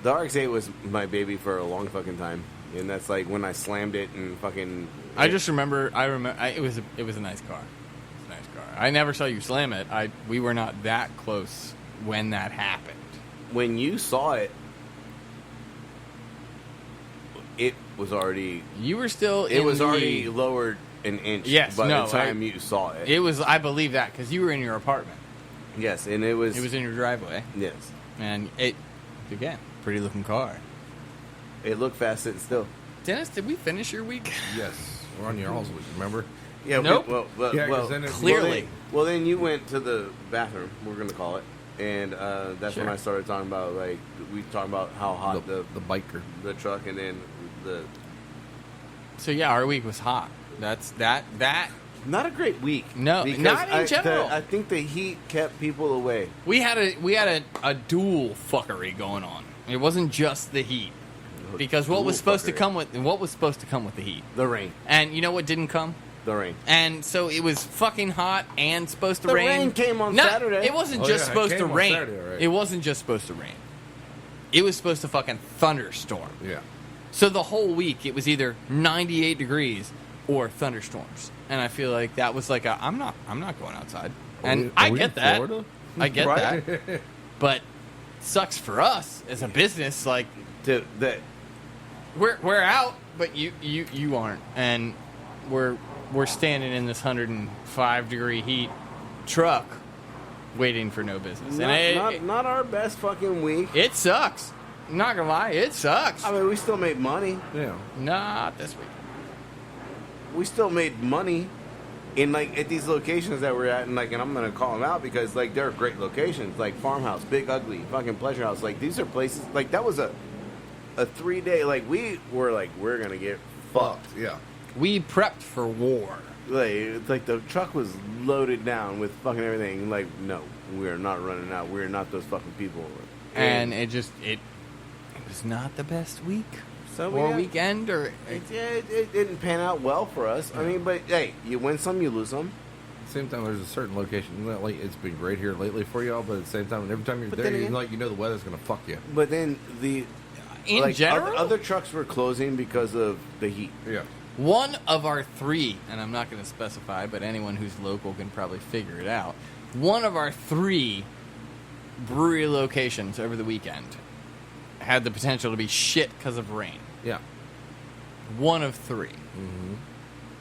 The RX-8 was my baby for a long fucking time. And that's like when I slammed it and fucking... I just remember... it was a nice car. It was a nice car. I never saw you slam it. We were not that close when that happened. When you saw it, was already. You were still. It in was the- already lowered an inch. Yes, by no, the time you saw it. It was. I believe that because you were in your apartment. Yes, and it was. It was in your driveway, Yes, and it again, pretty looking car. it looked fast sitting still. Dennis, did we finish your week? Yes, we're on your all's week. Remember? Yeah. Nope. Yeah, 'cause then it- Clearly. Well, then you went to the bathroom. We're gonna call it, and that's when Sure. I started talking about we talking about how hot The biker. the truck, and then the So yeah, our week was hot. That's that. not a great week. No, because not in general. I think the heat kept people away. We had a dual fuckery going on. It wasn't just the heat. Because what Dual was supposed to fuckery. come with the heat? The rain. And you know what didn't come? The rain. And so it was fucking hot and supposed to The rain. rain came on No, Saturday. It wasn't Oh, just yeah, it supposed to came on rain. Saturday, right. It wasn't just supposed to rain. It was supposed to fucking thunderstorm. Yeah. So the whole week it was either 98 degrees or thunderstorms. And I feel like that was like I'm not going outside. And I get that. Florida? I get Right? that. But sucks for us as a business. Like we're out, but you aren't, and we're standing in this 105 degree heat truck, waiting for no business. Not our best fucking week. It sucks. I'm not gonna lie, it sucks. I mean, we still made money. Yeah. Not this week. We still made money in at these locations that we're at, and I'm gonna call them out because they're great locations, like Farmhouse, Big Ugly, fucking Pleasure House. These are places that was a 3-day. We were we're gonna get fucked. Yeah. We prepped for war. The truck was loaded down with fucking everything. No, we are not running out. We're not those fucking people. And it was not the best week So or weekend or it didn't pan out well for us. I mean, but hey, you win some, you lose some. At the same time, there's a certain location that it's been great here lately for y'all, but at the same time, every time you're But there, then you again- know the weather's gonna fuck you. But then in general. other trucks were closing because of the heat. Yeah. One of our three, and I'm not going to specify, but anyone who's local can probably figure it out. One of our three brewery locations over the weekend had the potential to be shit because of rain. Yeah. One of three. Mm-hmm.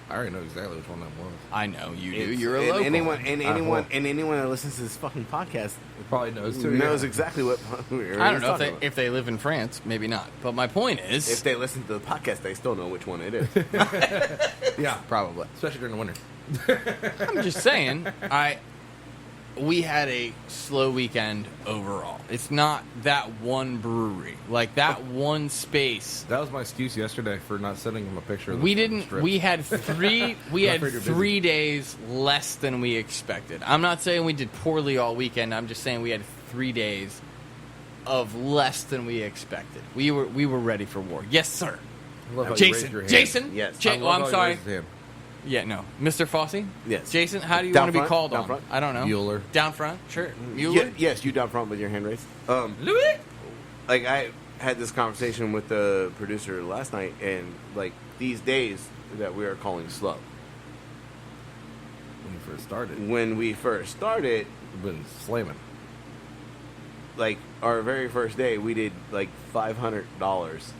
I already know exactly which one that was. I know you do. It's- You're a and local. anyone that listens to this fucking podcast It probably knows too. knows yeah. exactly what we're I don't know talking about. if they live in France, maybe not. But my point is, If they listen to the podcast, they still know which one it is. Yeah. probably. Especially during the winter. I'm just saying, we had a slow weekend overall. It's not that one brewery, that one space. That was my excuse yesterday for not sending him a picture. Of the We didn't. strip. We had three. We I had figured you're busy. 3 days less than we expected. I'm not saying we did poorly all weekend. I'm just saying we had 3 days of less than we expected. We were ready for war. Yes, sir. I love how you raised your Jason. hand. Jason. Yes. I love I'm how you sorry. raised his hand. Yeah, no, Mr. Fossey. Yes. Jason, how do you Down want to be front? called Down on? front? I don't know. Mueller. Down front. Sure. Mueller. Yes, you down front with your hand raised. Louis. I had this conversation with the producer last night, and these days that we are calling slow. When you first started, When we first started, you've been slamming. our very first day, we did $500.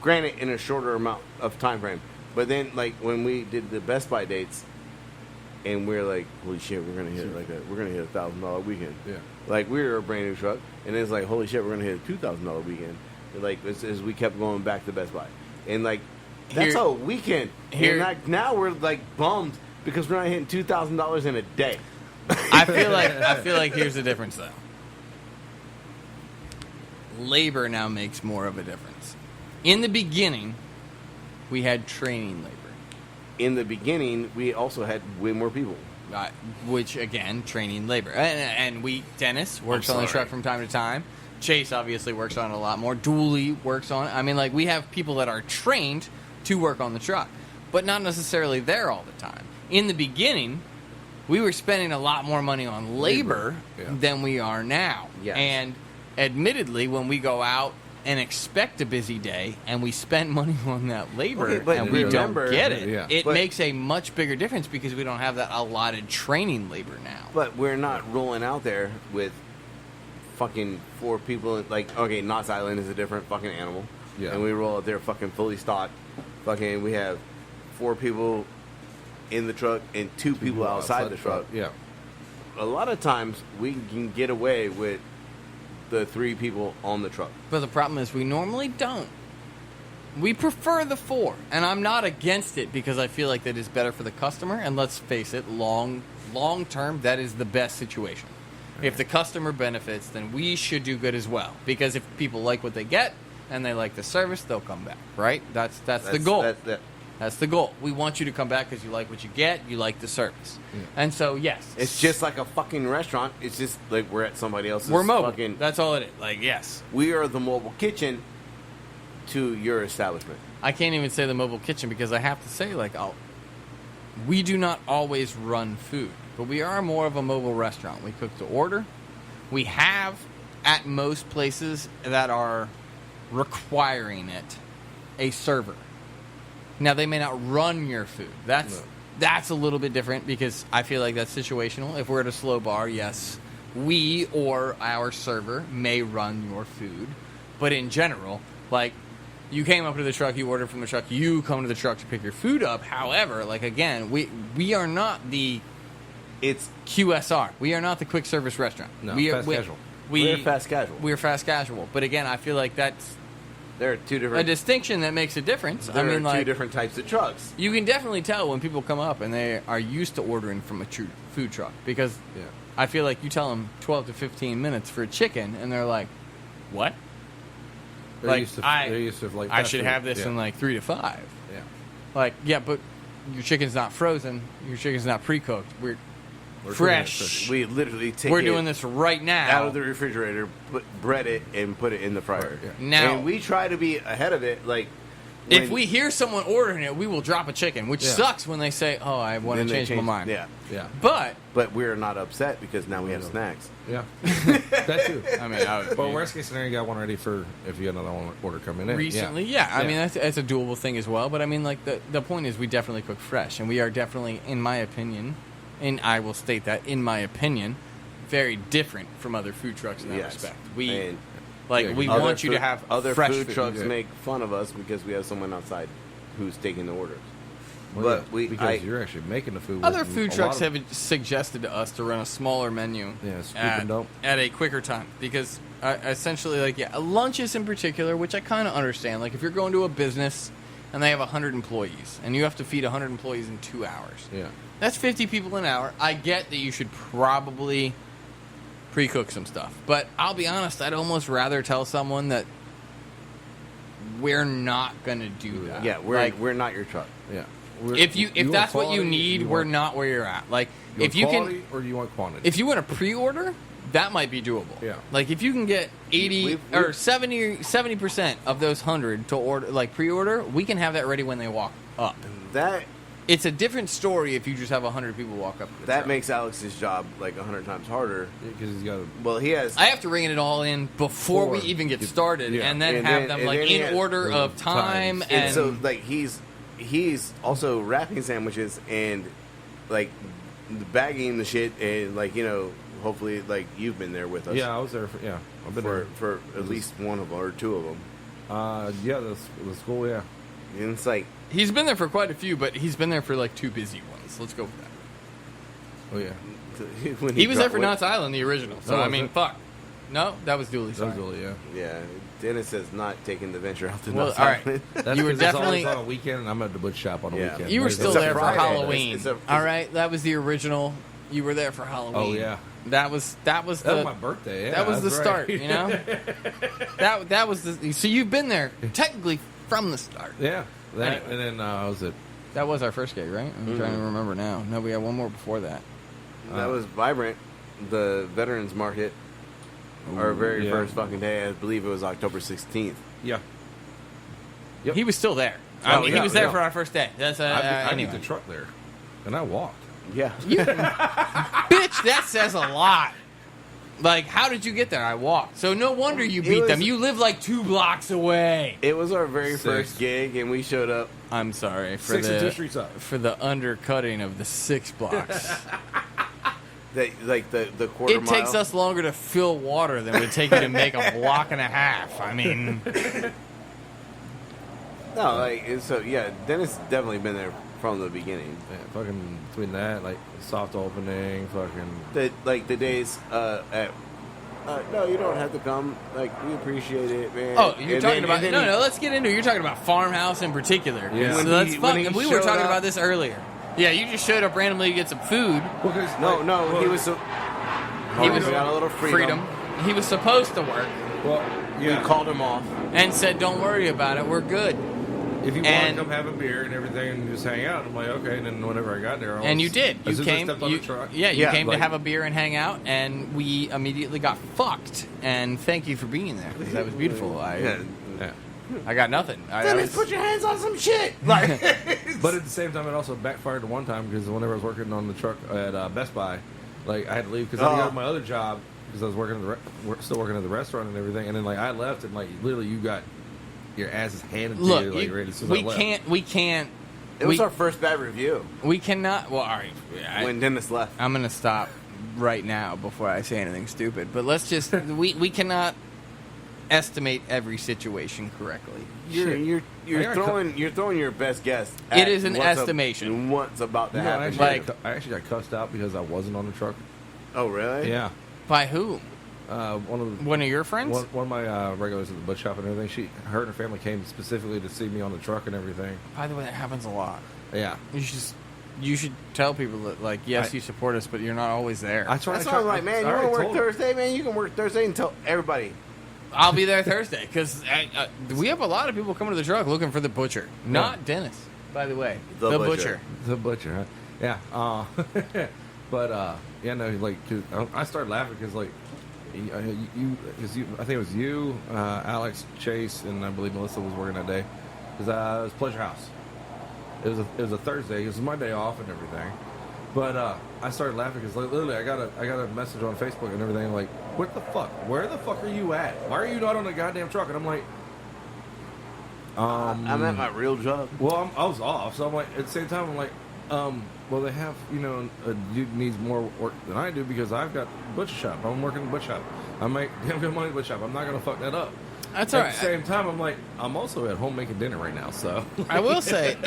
Granted, in a shorter amount of time frame, but then when we did the Best Buy dates, and we're like, holy shit, we're gonna hit a $1,000 weekend. Yeah. We were a brand new truck, and it's holy shit, we're gonna hit a $2,000 weekend. As we kept going back to Best Buy, and that's Here- a weekend. here- And now we're bummed because we're not hitting $2,000 in a day. I feel like here's the difference though. Labor now makes more of a difference. In the beginning, we had training labor, In the beginning, we also had way more people. which again, training labor, and Dennis works on the sorry. truck from time to time. Chase obviously works on it a lot more. Dooley works on it. I mean, we have people that are trained to work on the truck, but not necessarily there all the time. In the beginning, we were spending a lot more money on labor Yeah. than we are now. Yes. And admittedly, when we go out and expect a busy day and we spend money on that labor Okay, but and we remember- don't get it, Yeah. it But- makes a much bigger difference because we don't have that allotted training labor now. But we're not rolling out there with fucking 4 people. Okay, Knott's Island is a different fucking animal. Yeah. and we roll out there fucking fully stocked. Fucking, we have 4 people in the truck and 2 people outside the truck. Yeah. A lot of times we can get away with the 3 people on the truck. But the problem is we normally don't. We prefer the 4, and I'm not against it because I feel like that is better for the customer. And let's face it, long term, that is the best situation. Okay. If the customer benefits, then we should do good as well. Because if people like what they get and they like the service, they'll come back. Right? That's the goal. That's the goal. We want you to come back because you like what you get, you like the service. Yeah. And so, yes. It's just like a fucking restaurant. It's just like we're at somebody else's We're mobile. Fucking... That's all it is. Like, yes. We are the mobile kitchen to your establishment. I can't even say the mobile kitchen because I have to say, like, we do not always run food. But we are more of a mobile restaurant. We cook to order. We have, at most places that are requiring it, a server. Now, they may not run your food. That's a little bit different because I feel like that's situational. If we're at a slow bar, yes, we or our server may run your food. But in general, like, you came up to the truck, you ordered from the truck, you come to the truck to pick your food up. However, like, again, we are not the... It's QSR. We are not the quick service restaurant. No, fast casual. We're fast casual. We're fast casual. But again, I feel like that's... There are 2 different... A distinction that makes a difference. There are 2 different types of trucks. You can definitely tell when people come up and they are used to ordering from a true food truck. Because I feel like you tell them 12 to 15 minutes for a chicken, and they're like, what? They're used to like I should have this in like 3 to 5. Yeah. Like, yeah, but your chicken's not frozen. Your chicken's not pre-cooked. We're fresh. We literally take We're doing this right now. Out of the refrigerator, bread it, and put it in the fryer. Yeah. Now, and we try to be ahead of it. Like, if we hear someone ordering it, we will drop a chicken, which sucks when they say, oh, I want to change my mind. Yeah. Yeah. But we're not upset because now we have snacks. Yeah. That too. I mean, but worst case scenario, you got one ready for if you got another one order coming in. Recently, yeah. I mean, that's a doable thing as well. But I mean, like, the point is we definitely cook fresh. And we are definitely, in my opinion, and I will state that, in my opinion, very different from other food trucks in that respect. We want you to have other fresh food trucks make fun of us because we have someone outside who's taking the orders. Well, but because you're actually making the food. Other food trucks have suggested to us to run a smaller menu at a quicker time because essentially, like, lunches in particular, which I kind of understand. Like, if you're going to a business and they have 100 employees and you have to feed 100 employees in 2 hours, that's 50 people an hour. I get that you should probably pre-cook some stuff, but I'll be honest, I'd almost rather tell someone that we're not going to do that. Yeah, we're not your truck. Yeah. If that's what you need, we're not where you're at. Like, if you can, or do you want quantity? If you want to pre-order, that might be doable. Yeah. Like, if you can get 80 or 70% of those 100 to order, like, pre-order, we can have that ready when they walk up. It's a different story if you just have 100 people walk up. That makes Alex's job like 100 times harder because he's got. Well, he has. I have to ring it all in before we even get started, and then have them like in order of time. And so, like, he's also wrapping sandwiches and like bagging the shit, and like, you know, hopefully, like, you've been there with us. Yeah, I was there. I've been there for at least one of them or 2 of them. The school. Yeah, and it's like. He's been there for quite a few, but he's been there for like 2 busy ones. Let's go with that. Oh, yeah. He was there for Knott's Island, the original. So, I mean, fuck. No, that was Dooley. That was Dooley, yeah. Yeah. Dennis has not taken the venture out to Knott's Island. You were definitely on a weekend, and I'm at the butcher shop on a weekend. You were still there for Halloween. All right, that was the original. You were there for Halloween. Oh, yeah. That was my birthday. Yeah, that was the start. You know. that was the. So you've been there technically from the start. Yeah. And then was it? That was our first gig, right? I'm trying to remember now. No, we had one more before that. That was Vibrant, the Veterans Market. Our very first fucking day. I believe it was October 16th. Yeah. Yep. He was still there. I mean, he was there for our first day. That's I anyway. beat the truck there, and I walked. Yeah. Bitch, that says a lot. Like, how did you get there? I walked. So no wonder you beat them. You live like 2 blocks away. It was our very first gig, and we showed up. I'm sorry for 6 and 2 streets up for the undercutting of the 6 blocks. the quarter mile. It takes us longer to fill water than it would take you to make a block and a half. I mean, No, like so. Yeah, Dennis definitely been there from the beginning. Yeah, fucking between that, like soft opening, fucking. The days at. No, you don't have to come. Like, we appreciate it, man. Oh, you're And talking about then let's get into it. You're talking about Farmhouse in particular. Yeah. So When let's he- fuck. when he We were showed talking up- about this earlier. Yeah, you just showed up randomly to get some food. Well, 'cause, No, like, no, well, he was. So, He was got a little freedom. He was supposed to work Well, yeah. We called him off. and said, "Don't worry about it. We're good." If you want and- to come have a beer and everything and just hang out, I'm like, okay. And then whenever I got there, And you did. As You soon as I came. stepped on You, the truck, yeah, you Yeah, came to like- have a beer and hang out, and we immediately got fucked. And thank you for being there, 'cause that was beautiful. Yeah. I got nothing. Dennis, put your hands on some shit. Like, But at the same time, it also backfired to one time because whenever I was working on the truck at Best Buy, like I had to leave because I had to go to my other job because I was working at still working at the restaurant and everything. And then like I left and like literally you got your asses handed to Look, you like right as soon as we I left. can't. it was we, our first bad review we cannot. Well, all right. when Dennis left. I'm gonna stop right now before I say anything stupid. But let's just we cannot estimate every situation correctly. You're I got throwing your best guess. It at is an what's estimation. What's about to You know, happen? I actually got cussed out because I wasn't on the truck. Oh, really? Yeah, By whom? one One of your friends? of my regulars at the butcher shop and everything. Her and her family came specifically to see me on the truck and everything. By the way, that happens a lot. Yeah, You should tell people that, like, yes, you support us, but you're not always there. I tried. That's why I'm like, man, you want to work Thursday, man? You can work Thursday and tell everybody. I'll be there Thursday because we have a lot of people coming to the truck looking for the butcher, not Dennis. By the way, The the butcher. The butcher, huh? Yeah. But yeah, no, like 'cause I started laughing because like I think it was you, Alex, Chase, and I believe Melissa was working that day because it was Pleasure House. It was a Thursday. It was my day off and everything. But I started laughing because like, literally I got a message on Facebook and everything like, what the fuck? Where the fuck are you at? Why are you not on the goddamn truck? And I'm like, I'm at my real job. well, I was off, so I'm like, at the same time, I'm like, well, they have, a dude needs more work than I do because I've got butcher shop. I'm working in the butcher shop. I make damn good money in the butcher shop. I'm not gonna fuck that up. That's all At right. the same time, I'm like, I'm also at home making dinner right now, so. I will say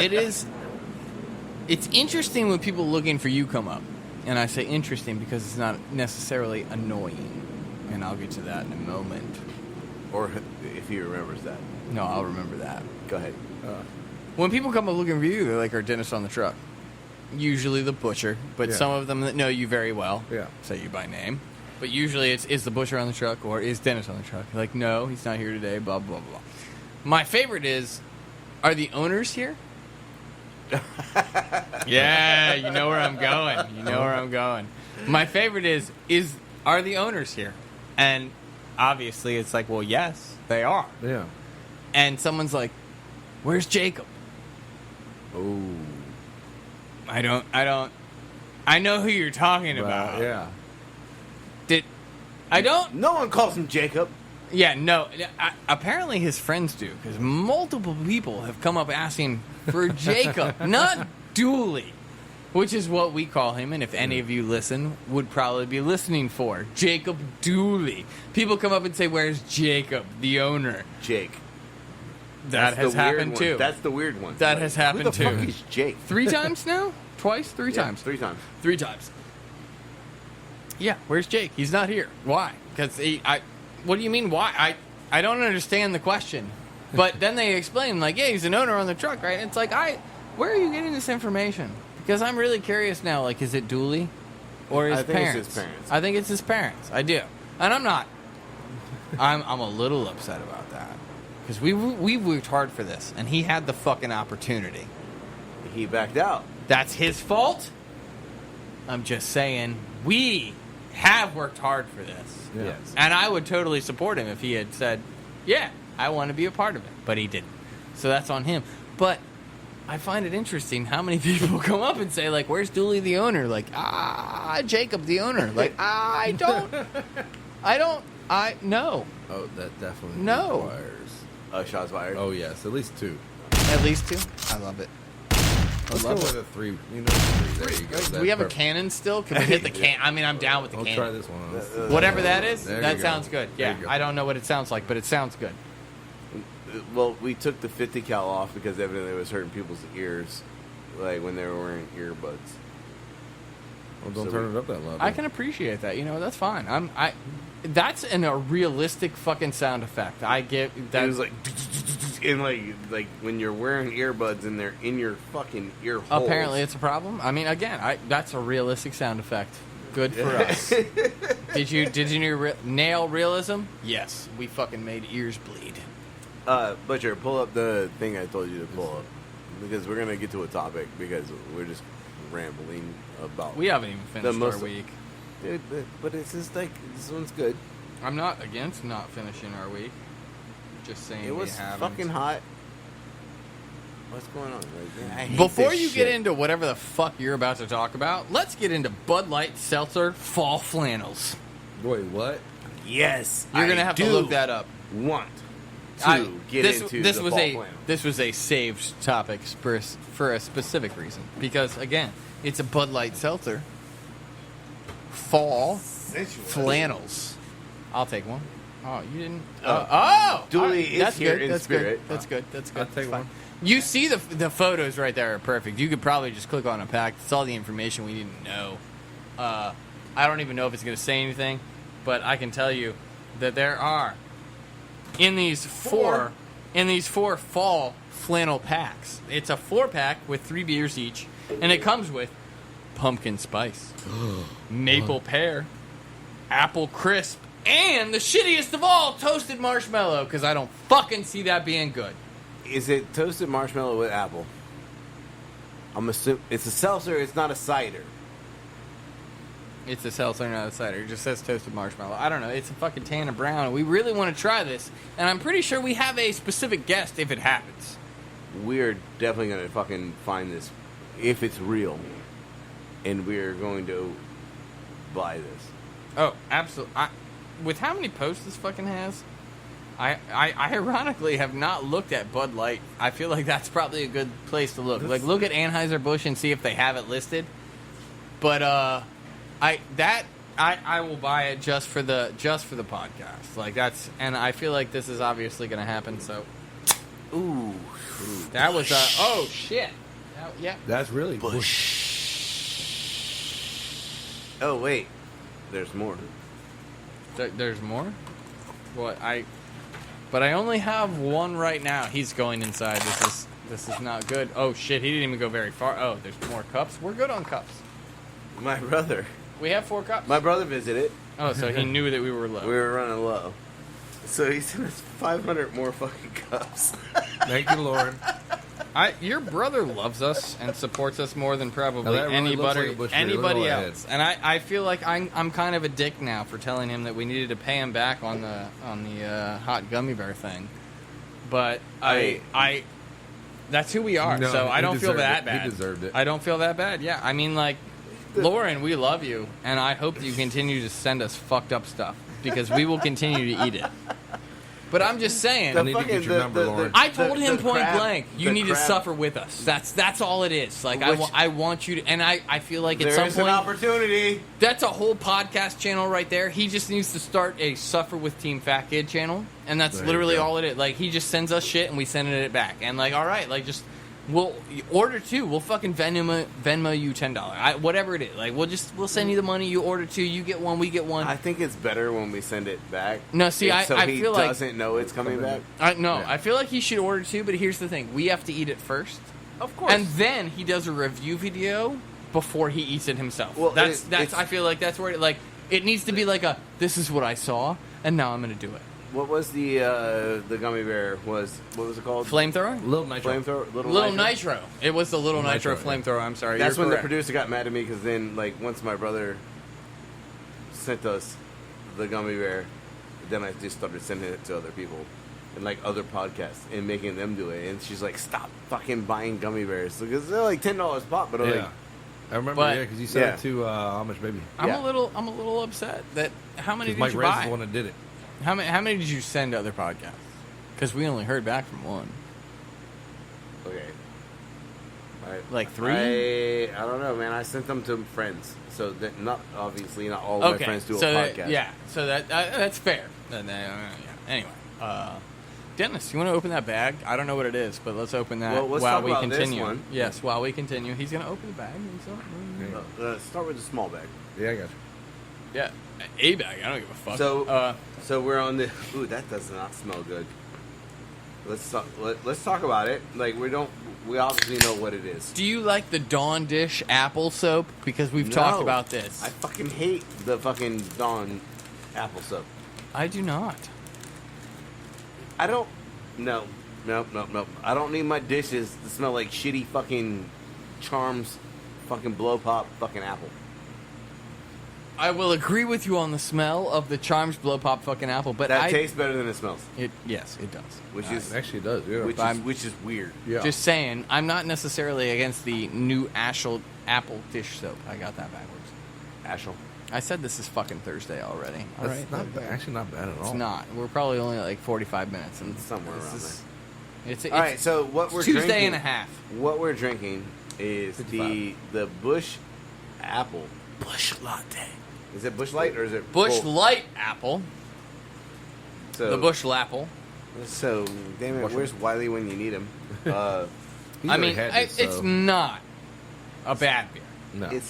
it's interesting when people looking for you come up, and I say interesting because it's not necessarily annoying, and I'll get to that in a moment. Or if he remembers that. No, I'll remember that. Go ahead. When people come up looking for you, they're like, "Our dentist on the truck." Usually the butcher, but Yeah. some of them that know you very well, Yeah. say you by name. But usually it's, is the butcher on the truck or is Dennis on the truck? You're like, no, he's not here today, blah, blah, blah. My favorite is, are the owners here? Yeah, you know where I'm going. You know where I'm going. My favorite is are the owners here? And obviously it's like, well, yes, they are. Yeah. And someone's like, where's Jacob? Oh. I know who you're talking about. Yeah. No one calls him Jacob. Yeah, no. Apparently his friends do, because multiple people have come up asking for Jacob, not Dooley, which is what we call him, and if any of you listen, would probably be listening for. Jacob Dooley. People come up and say, where's Jacob, the owner? Jake. That That's has the weird happened one. too. That's the weird one. That has happened Who the too. fuck is Jake? 3 times now? Twice? 3 Yeah, times? 3 times. 3 times. Yeah, where's Jake? He's not here. Why? Because what do you mean why? I don't understand the question. But then they explain, like, yeah, he's an owner on the truck, right? And it's like, where are you getting this information? Because I'm really curious now, like, is it Dooley? Or his I think it's parents? his parents. I think it's his parents. I do. And I'm not. I'm a little upset about that. Because we worked hard for this, and he had the fucking opportunity. He backed out. That's his fault? I'm just saying, we have worked hard for this. Yeah. Yes. And I would totally support him if he had said, yeah, I want to be a part of it. But he didn't. So that's on him. But I find it interesting how many people come up and say, like, where's Dooley the owner? Like, Jacob the owner. Like, no. Oh, that definitely No. requires. Shots fired. Oh, yes, at least 2. At least 2? I love it. Let's go with a 3. You know, 3. There you go. Do That's we have a perfect. cannon still? Can we hit the can? I mean, I'm down with the I'll cannon. try this one. Whatever that is, There that you go. sounds good. There Yeah, you go. I don't know what it sounds like, but it sounds good. Well, we took the 50 cal off because evidently it was hurting people's ears, like when they were wearing earbuds. Well, don't So turn it up that loud. I can appreciate that. You know, that's fine. That's a realistic fucking sound effect. I get that. It was like, and like when you're wearing earbuds and they're in your fucking ear holes. Apparently, it's a problem. I mean, again, that's a realistic sound effect. Good for us. Did you nail realism? Yes, we fucking made ears bleed. Butcher, pull up the thing I told you to pull up because we're gonna get to a topic because we're just rambling about. We haven't even finished our most- week. Dude, but it's just like this one's good. I'm not against not finishing our week. Just saying It was we haven't. fucking hot. What's going on? Like, man, I hate Before this you shit. get into whatever the fuck you're about to talk about, let's get into Bud Light Seltzer Fall Flannels. Wait, what? Yes, You're I gonna have to do look that up. Want to get into this the was fall a flannel. this was a saved topic for a specific reason because again, it's a Bud Light Seltzer Fall Flannels. I'll take one. Oh, you didn't. Dooley all right, is that's here good. in That's spirit. good. That's good. That's good. I'll take That's fine. one. You see the photos right there are perfect. You could probably just click on a pack. It's all the information we need to know. I don't even know if it's going to say anything, but I can tell you that there are in these four fall flannel packs. It's a 4-pack with 3 beers each, and it comes with pumpkin spice, maple pear, apple crisp, and the shittiest of all, toasted marshmallow. Because I don't fucking see that being good. Is it toasted marshmallow with apple? I'm assuming it's a seltzer. It's not a cider. It's a seltzer, not a cider. It just says toasted marshmallow. I don't know. It's a fucking tan and brown. We really want to try this, and I'm pretty sure we have a specific guest if it happens. We're definitely gonna fucking find this if it's real, and we're going to buy this. Oh, absolutely. With how many posts this fucking has, I ironically have not looked at Bud Light. I feel like that's probably a good place to look. Like, look at Anheuser-Busch and see if they have it listed. But I will buy it just for the podcast. Like that's, and I feel like this is obviously going to happen. So, Ooh, that was oh shit. Yeah. That's really oh wait, there's more. There's more. But I only have one right now. He's going inside. This is not good. Oh shit, he didn't even go very far. Oh, there's more cups. We're good on cups. My brother. We have 4 cups. My brother visited. Oh, so he knew that we were low. We were running low. So he sent us 500 more fucking cups. Thank you, Lord. Your brother loves us and supports us more than probably Now that really looks like a bush beer. Look anybody at else. And I feel like I'm kind of a dick now for telling him that we needed to pay him back on the hot gummy bear thing. But I that's who we are. No, so I he don't feel deserved that it. bad. He deserved it. I don't feel that bad. Yeah. I mean, like, Lauren, we love you, and I hope that you continue to send us fucked up stuff because we will continue to eat it. But I'm just saying. I need to get your number, Lauren. I told him the point crab- blank, you the need to crab- suffer with us. That's all it is. Like, Which- I want you to, and I feel like at There some is an point, opportunity. that's a whole podcast channel right there. He just needs to start a Suffer with Team Fat Kid channel, and that's There you literally go. all it is. Like, he just sends us shit, and we send it back. And like, all right, like, just, we'll order 2. We'll fucking Venmo you $10. Whatever it is. Like, we'll send you the money. You order 2, you get 1, we get 1. I think it's better when we send it back. No, see, so I he feel like doesn't know it's coming back. I feel like he should order 2, but here's the thing: we have to eat it first. Of course. And then he does a review video before he eats it himself. Well, that's it's- I feel like that's where it needs to be like a this is what I saw and now I'm gonna do it. What was the gummy bear? What was it called? Flamethrower? Little nitro. Flamethrower. Little nitro. It was the little nitro, Nitro, yeah. flamethrower. I'm sorry. That's you're when the correct. producer got mad at me because then, like, once my brother sent us the gummy bear, then I just started sending it to other people and like other podcasts and making them do it. And she's like, "Stop fucking buying gummy bears because they're like $10 pop." But I'm Yeah. like, I remember, But- because you said Yeah. it to Amish Baby. I'm Yeah. a little upset that how many Because did Mike you Rez is buy? the one that did it. How many did you send to other podcasts? Because we only heard back from one. okay, Like 3? I don't know, man. I sent them to friends, so that not obviously not all of my friends do a so podcast. so that's fair. Then, yeah. Anyway, Dennis, you want to open that bag? I don't know what it is, but let's open that Well, let's while talk we about this continue. one. Yes, while we continue. He's going to open the bag. Start with the small bag. Yeah, I got you. Yeah, a bag. I don't give a fuck. So we're on the. Ooh, that does not smell good. Let's talk about it. Like we obviously know what it is. do you like the Dawn Dish apple soap? Because we've No. talked about this. I fucking hate the fucking Dawn apple soap. I do not. I don't. No. I don't need my dishes to smell like shitty fucking Charms, fucking blow pop, fucking apple. I will agree with you on the smell of the Charms Blow Pop fucking apple, but That tastes better than it smells, yes, it does. which is It actually does, yeah. which is weird. yeah. Just saying, I'm not necessarily against the new apple dish soap. I got that backwards. Ashel. I said this is fucking Thursday already. All That's right, not bad. Actually not bad at all. it's not. We're probably only like 45 minutes, and Somewhere this around is- It's All right, so what we're Tuesday drinking, and a half. What we're drinking is 55. the Bush Apple Bush Latte. Is it Bush Light or is it Bush full? Light apple. So, The Bush Lapple. So damn it, where's Wiley when you need him? He's I already mean, had this, it's so- not a bad beer. no. it Is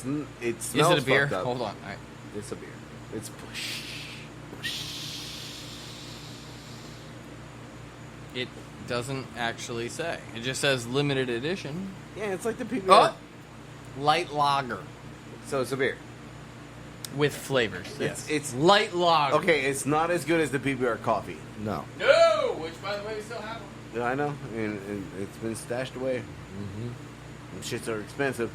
smells it a beer? fucked up. Hold on. All right. It's a beer. It's Bush. It doesn't actually say. It just says limited edition. Yeah, it's like the PBR. Oh! Light lager So it's a beer. with flavors. Yes. It's light lager. okay. It's not as good as the PBR coffee. No. No, which by the way we still have one. Yeah, I know, and it's been stashed away. Mm-hmm. And shits are expensive.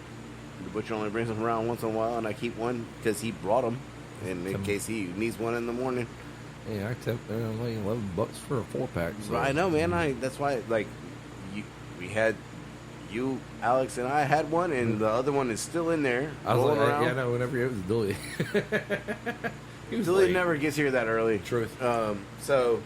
The butcher only brings them around once in a while, and I keep one because he brought them, and in case he needs one in the morning. Yeah, I tipped like $11 for a 4-pack. So. I know, man. That's why, like, we had you, Alex, and I had one, and the other one is still in there I was rolling like, around. yeah, no, whenever it was Dilly. He was Dilly late. never gets here that early. Truth. So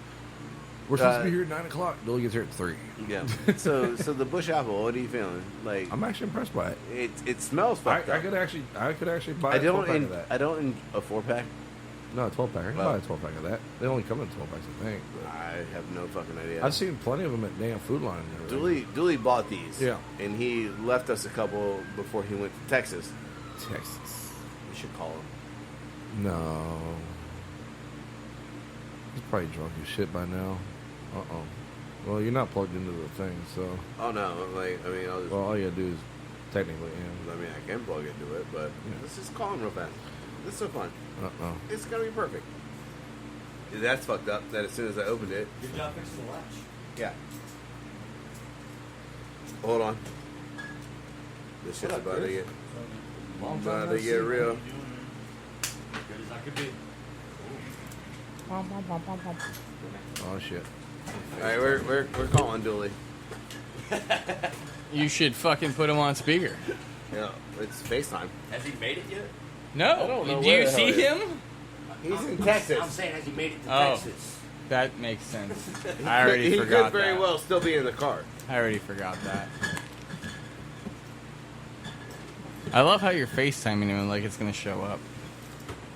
We're supposed to be here at 9 o'clock. Dilly gets here at 3. yeah. so the Bush Apple. What are you feeling? Like, I'm actually impressed by it. it smells fucked I up. could actually buy I a don't 12-pack of that. I don't a 4-pack. No, a 12-pack. I can Well- buy a 12-pack of that. They only come in 12-packs, I think. But I have no fucking idea. I've seen plenty of them at damn Food Line and everything. Dooley bought these. Yeah. And he left us a couple before he went to Texas. Texas. We should call him. No. He's probably drunk as shit by now. Uh-oh. Well, you're not plugged into the thing, so... Oh no, like I mean, I'll just, Well, all you gotta do is technically, yeah. I mean, I can plug into it, but Yeah. let's just call him real fast. This is so fun. Uh-oh. It's gonna be perfect. That's fucked up. That as soon as I opened it, Good job fixing the latch. yeah. Hold on. This shit's about to get Long about time to no see. get What real. are you doing? Good as I could be. Oh, shit. All right, we're calling Dooley. You should fucking put him on speaker. Yeah, it's FaceTime. Has he made it yet? No. don't know Do where you the see hell he is. him? He's in Texas. I'm saying, has he made it to Oh. Texas? That makes sense. I already he forgot could very that. well still be in the car. I already forgot that. I love how you're FaceTiming him like it's gonna show up.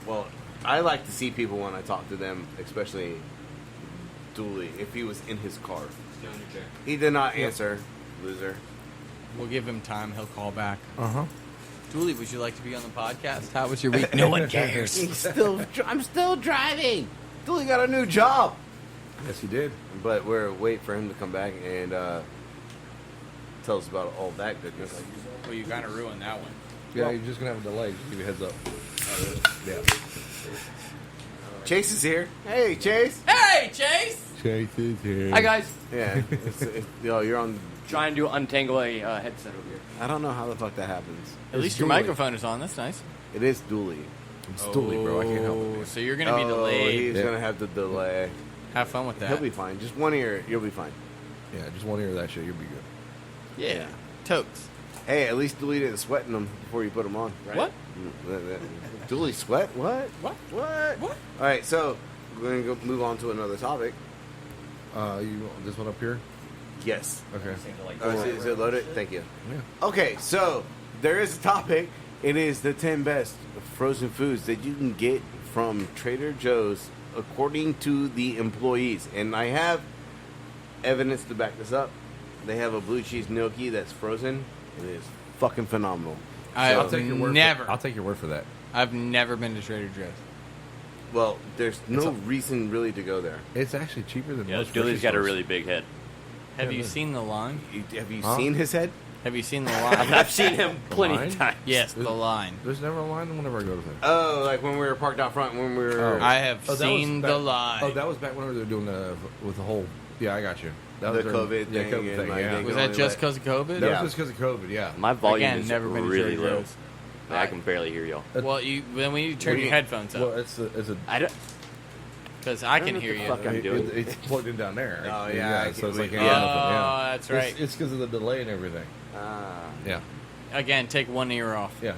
Well, I like to see people when I talk to them, especially Dooley, if he was in his car. Stay on your chair. He did not answer, loser. We'll give him time. He'll call back. Uh-huh. Julie, would you like to be on the podcast? How was your week? No one cares. I'm still driving. Dooley got a new job. Yes, he did. But we're waiting for him to come back and tell us about all that goodness. Well, you kind of ruined that one. Yeah, you're just going to have a delay. Just give you a heads up. Yeah. Chase is here. Hey, Chase. Hey, Chase! Chase is here. Hi guys, Yeah. You're on. trying to untangle a headset over here. I don't know how the fuck that happens. At least your Dooley. microphone is on. That's nice. It is Dooley. It's Dooley, bro. I can't help it. Oh, so you're gonna be delayed. He's Yeah. gonna have to delay. Have fun with that. He'll be fine. Just one ear, you'll be fine. Yeah, just one ear of that shit. You'll be good. Yeah. Totes. Hey, at least Dooley didn't sweat in them before you put them on. Right. What? Dooley sweat? What? What? What? What? All right, so we're gonna go move on to another topic. You want this one up here? Yes. Okay. Seem to like Is it loaded? Thank you. Yeah. Okay, so there is a topic. It is the 10 best frozen foods that you can get from Trader Joe's according to the employees. And I have evidence to back this up. They have a blue cheese gnocchi that's frozen. It is fucking phenomenal. I'll take your word. never. I'll take your word for that. I've never been to Trader Joe's. Well, there's no reason really to go there. It's actually cheaper than Yeah, most Dooley's grocery got a stores. really big head. Have Yeah, you man. seen the line? Have you Huh? seen his head? Have you seen the line? I've seen him plenty line? of times. Yes, the line. There's never a line whenever I go to there. Oh, like when we were parked out front when we were... I have Oh, that was seen back- the line. Oh, that was back when we were doing with the whole. Yeah, I got you. That The was COVID yeah, thing COVID and thing. like Yeah, they was could that only just let- because of COVID? that Yeah. was just because of COVID. Yeah. My volume Again, is never been to really Trader low. Joe's. I can barely hear y'all. Well, then we need to turn your headphones Well, up it's a. I don't. because I can know what hear the you. fuck I'm doing. It's plugged in down there. Oh, yeah, I so it's like can- Oh, yeah. that's right. It's because of the delay and everything. Ah. Yeah, Again, take one ear off. yeah.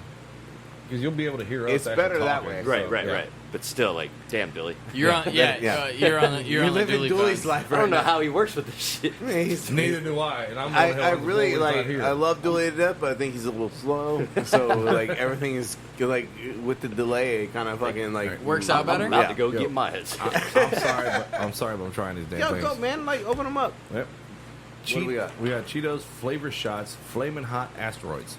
Because you'll be able to hear us. It's actually better that talking, way. so, Right. But still, like, damn, Billy. You're on. Yeah, Yeah. you're on. The, you're You on the live in Dooley Dooley's phone. life I right don't know now. how he works with this shit. He's- Neither do I, and I'm. I really like. I love Dooley to death, but I think he's a little slow. So like everything is like with the delay, it kind of fucking like Works out better? I'm about to Yeah. go Yo. get my head. I'm sorry, but I'm trying these damn Yo, things. go man! Like open them up. Yep. What do we got? We got Cheetos flavor shots, flaming hot asteroids.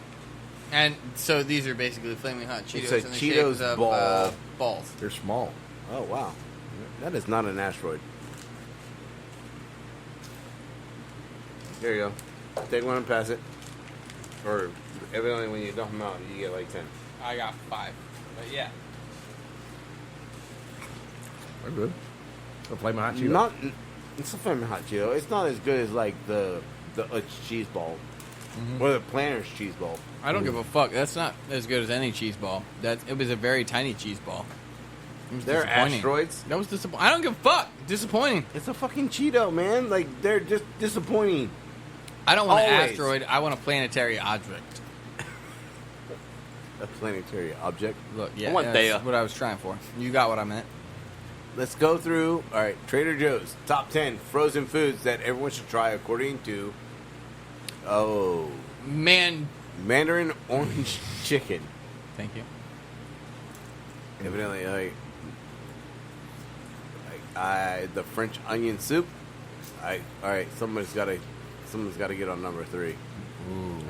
And so these are basically flaming hot Cheetos. It's a in the Cheetos shapes of, ball. balls. They're small. Oh wow, that is not an asteroid. There you go. Take one and pass it. Or evidently, when you dump them out, you get like 10. I got 5. But yeah. They're good. The flaming hot Cheetos. Not. It's a flaming hot Cheeto. It's not as good as like the cheese ball or the Planters cheese ball. I don't give a fuck. That's not as good as any cheese ball. It was a very tiny cheese ball. It was They're disappointing. asteroids. That was disappointing. I don't give a fuck. Disappointing. It's a fucking Cheeto, man. Like they're just disappointing. I don't want an Always. asteroid. I want a planetary object. A planetary object. Look, yeah, I want that's Thea. what I was trying for. You got what I meant. Let's go through. All right, Trader Joe's top 10 frozen foods that everyone should try according to. Oh, Man, Mandarin orange chicken. thank you. Evidently, the French onion soup. All right, someone's got to get on number 3. Ooh.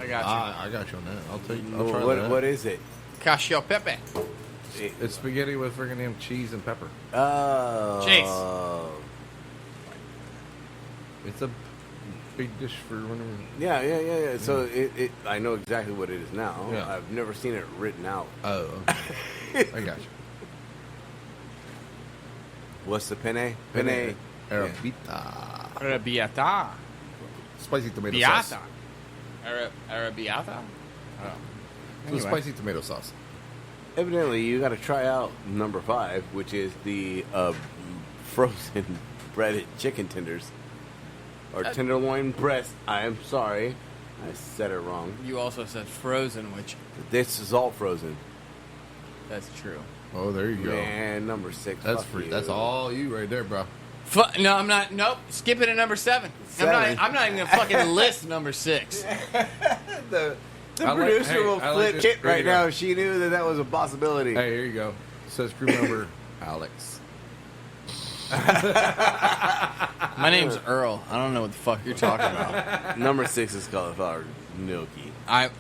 I got you. I got you on that. I'll take. I'll try that. What is it? Cacio pepe. It's spaghetti with freaking damn cheese and pepper. Oh, It's a big dish for whenever. yeah. So it I know exactly what it is now. Yeah. I've never seen it written out. Oh, okay. I got you. What's the penne? Penne. Arrabbiata. Arrabbiata. Spicy tomato sauce. Biata. Arrabbiata? Oh. It's Anyway. spicy tomato sauce. Evidently, you got to try out number 5, which is the frozen breaded chicken tenders or tenderloin breast. I am sorry, I said it wrong. You also said frozen, which This is all frozen. that's true. Oh, there you go. Man, number 6. That's fuck free. you. That's all you right there, bro. No, I'm not. Nope. Skip it at number 7. Seven. I'm not even gonna fucking list number 6. The I like- producer hey, will I like flip it. shit There you right go. now if she knew that was a possibility. Hey, here you go. Says crew member Alex. My name's Earl. I don't know what the fuck you're talking about. Number 6 is cauliflower gnocchi. I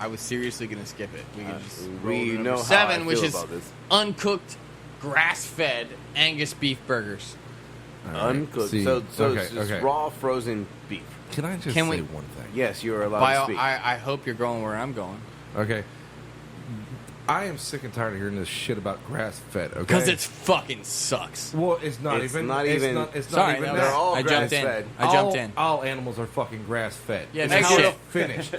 was seriously gonna skip it. We could just roll We to number know how 7, I which feel is about this. uncooked, grass-fed Angus beef burgers. All right. Uncooked. See, So okay, it's just okay. raw frozen beef. Can I just Can say we- one thing? Yes, you are allowed By to all, speak. I hope you're going where I'm going. Okay. I am sick and tired of hearing this shit about grass fed. Okay. Because it fucking sucks. well, it's not It's even. not even- It's Sorry, not even. no, that. They're all I jumped in. grass-fed. I jumped in. All animals are fucking grass fed. Yeah, it's no how shit. it's finished.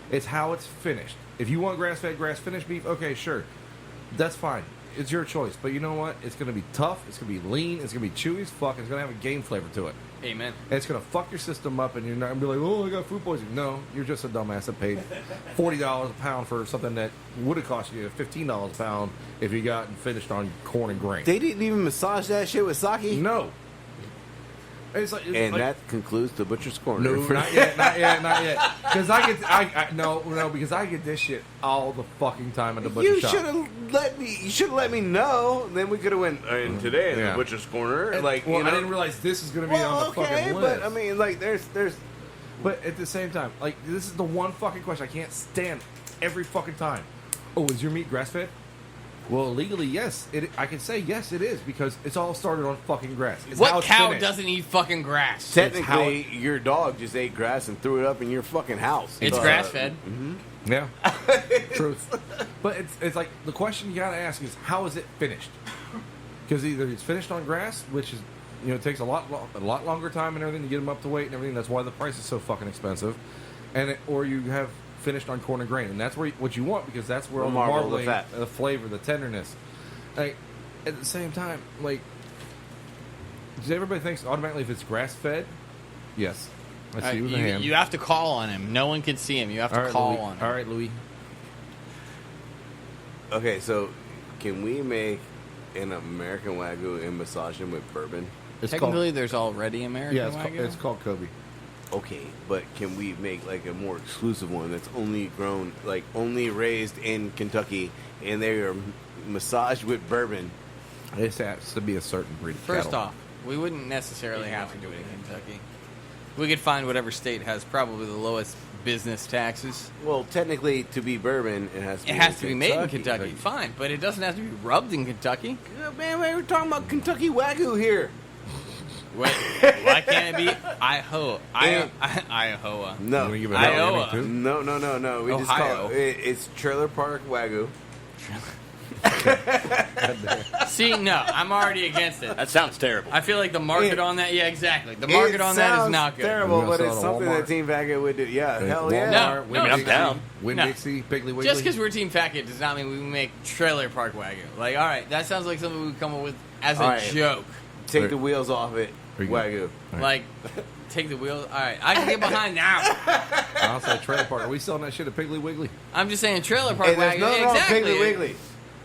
It's how it's finished. If you want grass fed, grass finished beef, okay, sure, that's fine. It's your choice. But you know what? It's gonna be tough. It's gonna be lean. It's gonna be chewy as fuck. It's gonna have a game flavor to it. Amen. And it's gonna fuck your system up, and you're not gonna be like, "Oh, I got food poisoning." No, you're just a dumbass that paid $40 a pound for something that would have cost you $15 a pound if you got and finished on corn and grain. They didn't even massage that shit with sake. No, It's like, And that concludes the Butcher's Corner. no, not yet, not yet. Because because I get this shit all the fucking time at the butcher You shop. should have let me. You should have let me know. Then we could have went in today in Yeah. the Butcher's Corner. And- Like, well, you know, I didn't realize this is going to be on the fucking list. but I mean, like, there's. But at the same time, like, this is the one fucking question I can't stand every fucking time. Oh, is your meat grass fed? Well, legally, yes. I can say yes, it is because it's all started on fucking grass. It's how What it's cow finished. doesn't eat fucking grass? Technically, your dog just ate grass and threw it up in your fucking house. It's grass fed. Yeah, truth. But it's like the question you gotta ask is how is it finished? Because either it's finished on grass, which is it takes a lot longer time and everything to get them up to weight and everything. That's why the price is so fucking expensive. Or you have finished on corn and grain, and that's what you want because that's where all the marbling, the fat, the flavor, the tenderness. Like at the same time, like does everybody thinks automatically if it's grass fed? Yes. I see you with a hand. You have to call on him. No one can see him. You have to All right, call Louis. on him. All right, Louis. Okay, so can we make an American Wagyu and massage him with bourbon? It's Technically, there's already American Wagyu. it's called Kobe. Okay, but can we make like a more exclusive one that's only grown, like only raised in Kentucky, and they are massaged with bourbon? It has to be a certain breed of First cattle. off, we wouldn't necessarily have to do it in Kentucky. We could find whatever state has probably the lowest business taxes. Well, technically, to be bourbon, it has to. It be has in to be made in Kentucky. Fine, but it doesn't have to be rubbed in Kentucky. Yeah, man, we're talking about Kentucky Wagyu here. Wait, why can't it be Iowa? Iowa. No, You wanna give it Iowa. Iowa too? no. We just Ohio. call it's Trailer Park Wagyu. See, no, I'm already against it. That sounds terrible. I feel like the market on that, yeah, exactly. The market on that is sounds not good. terrible, We're but gonna it's sell it at something that Walmart. Team Wagyu would do. Yeah, hell Walmart, yeah. No, Winn no. I'm Dixie, down. Winn No. Dixie, Piggly Wiggly. Just because we're Team Fat Kid does not mean we make Trailer Park Wagyu. Like, all right, that sounds like something we would come up with as a All right. joke. Take the wheels off it, There you go. Wagyu. All right. Like, take the wheel. All right, I can get behind now. I'll say Trailer Park. Are we selling that shit at Piggly Wiggly? I'm just saying Trailer Park Hey, there's Wagyu. nothing wrong with Exactly. Piggly Wiggly.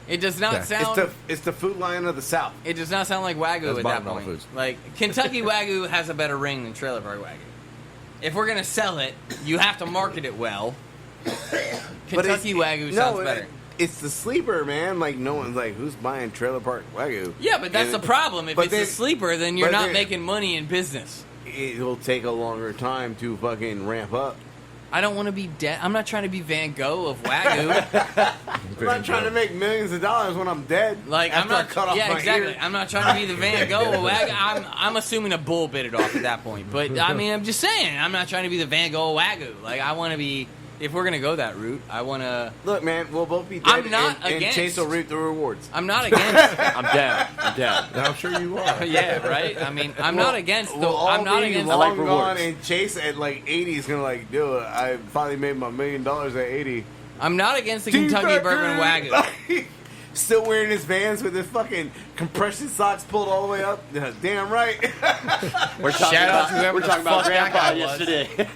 It does not Yeah. sound. It's the food line of the South. It does not sound like Wagyu That's at that bottom dollar point. foods. Like Kentucky Wagyu has a better ring than Trailer Park Wagyu. If we're gonna sell it, you have to market it well. Kentucky Wagyu sounds better. It's the sleeper, man. Like no one's like, who's buying Trailer Park Wagyu? Yeah, but that's And the problem. If but it's a then- sleeper, then you're but not then- making money in business. It'll take a longer time to fucking ramp up. I don't want to be dead. I'm not trying to be Van Gogh of Wagyu. I'm not trying to make millions of dollars when I'm dead. Like I'm after I not. cut off Yeah, my exactly. ear. I'm not trying to be the Van Gogh of Wagyu. I'm assuming a bull bit it off at that point. But I mean, I'm just saying. I'm not trying to be the Van Gogh of Wagyu. Like I want to be. If we're gonna go that route, I want to. Look, man, we'll both be dead. I'm not and against- Chase will reap the rewards. I'm not against. I'm down. I'm down. I'm sure you are. Yeah, right. I mean, I'm not against. We'll all I'm not be against. long I like gone, rewards. and Chase at like 80 is gonna like, dude, I finally made my $1 million at 80. I'm not against the Kentucky Bourbon Wagyu. Still wearing his Vans with his fucking compression socks pulled all the way up. Damn right. We're talking Shout out about, to whoever we're the talking about fuck that Grandpa guy was. yesterday.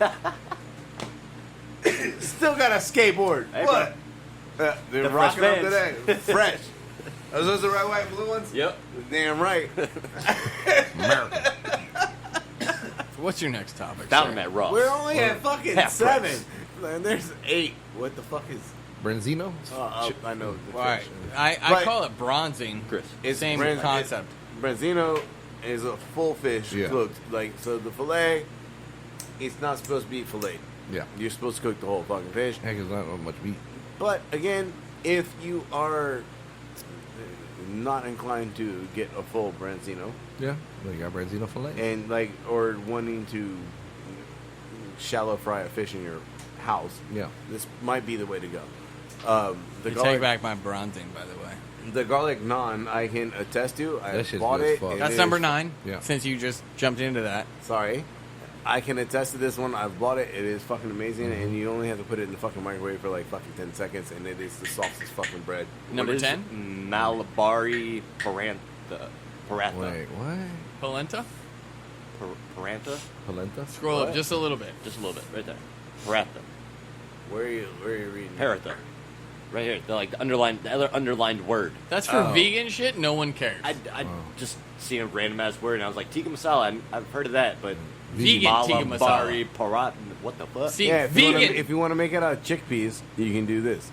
Still got a skateboard. Hey, What? They're The rocking fresh up Vans. today. Fresh. Are those the red, white, and blue ones? Yep. Damn right. America. What's your next topic? Found sir? him at Ross. We're only at fucking Half 7. price. Man, there's 8. What the fuck is? Branzino? I know. The All right. fish. I But- call it bronzing. Chris. It's Same Bran- concept. Branzino is a full fish Yeah. cooked. Like, so the fillet, it's not supposed to be filleted. Yeah. You're supposed to cook the whole fucking fish. Heck, there's not much meat. But again, if you are not inclined to get a full Branzino Yeah. Well, you got Branzino filet. and like, or wanting to shallow fry a fish in your house, Yeah. this might be the way to go. The You garlic, take back my bronzing, by the way. the garlic naan, I can attest to. I That shit's bought good as it. fuck. It That's is- number 9. Yeah. Since you just jumped into that. Sorry. I can attest to this one. I've bought it. It is fucking amazing, and you only have to put it in the fucking microwave for like fucking 10 seconds, and it is the softest fucking bread. Number What is 10? it? Malabari Paranta. Paratha. Wait, what? Polenta. Paranta? Polenta? Scroll up What? just a little bit. Just a little bit. Right there. Paratha. Where are you reading? Paratha. Right here. They're like the other underlined word. That's for vegan shit. No one cares. I just seen a random ass word and I was like, tikka masala. I've heard of that, but Vegan tikka masala. Malabari parat. What the fuck? See, Yeah, if vegan. if you want to make it out of chickpeas, you can do this.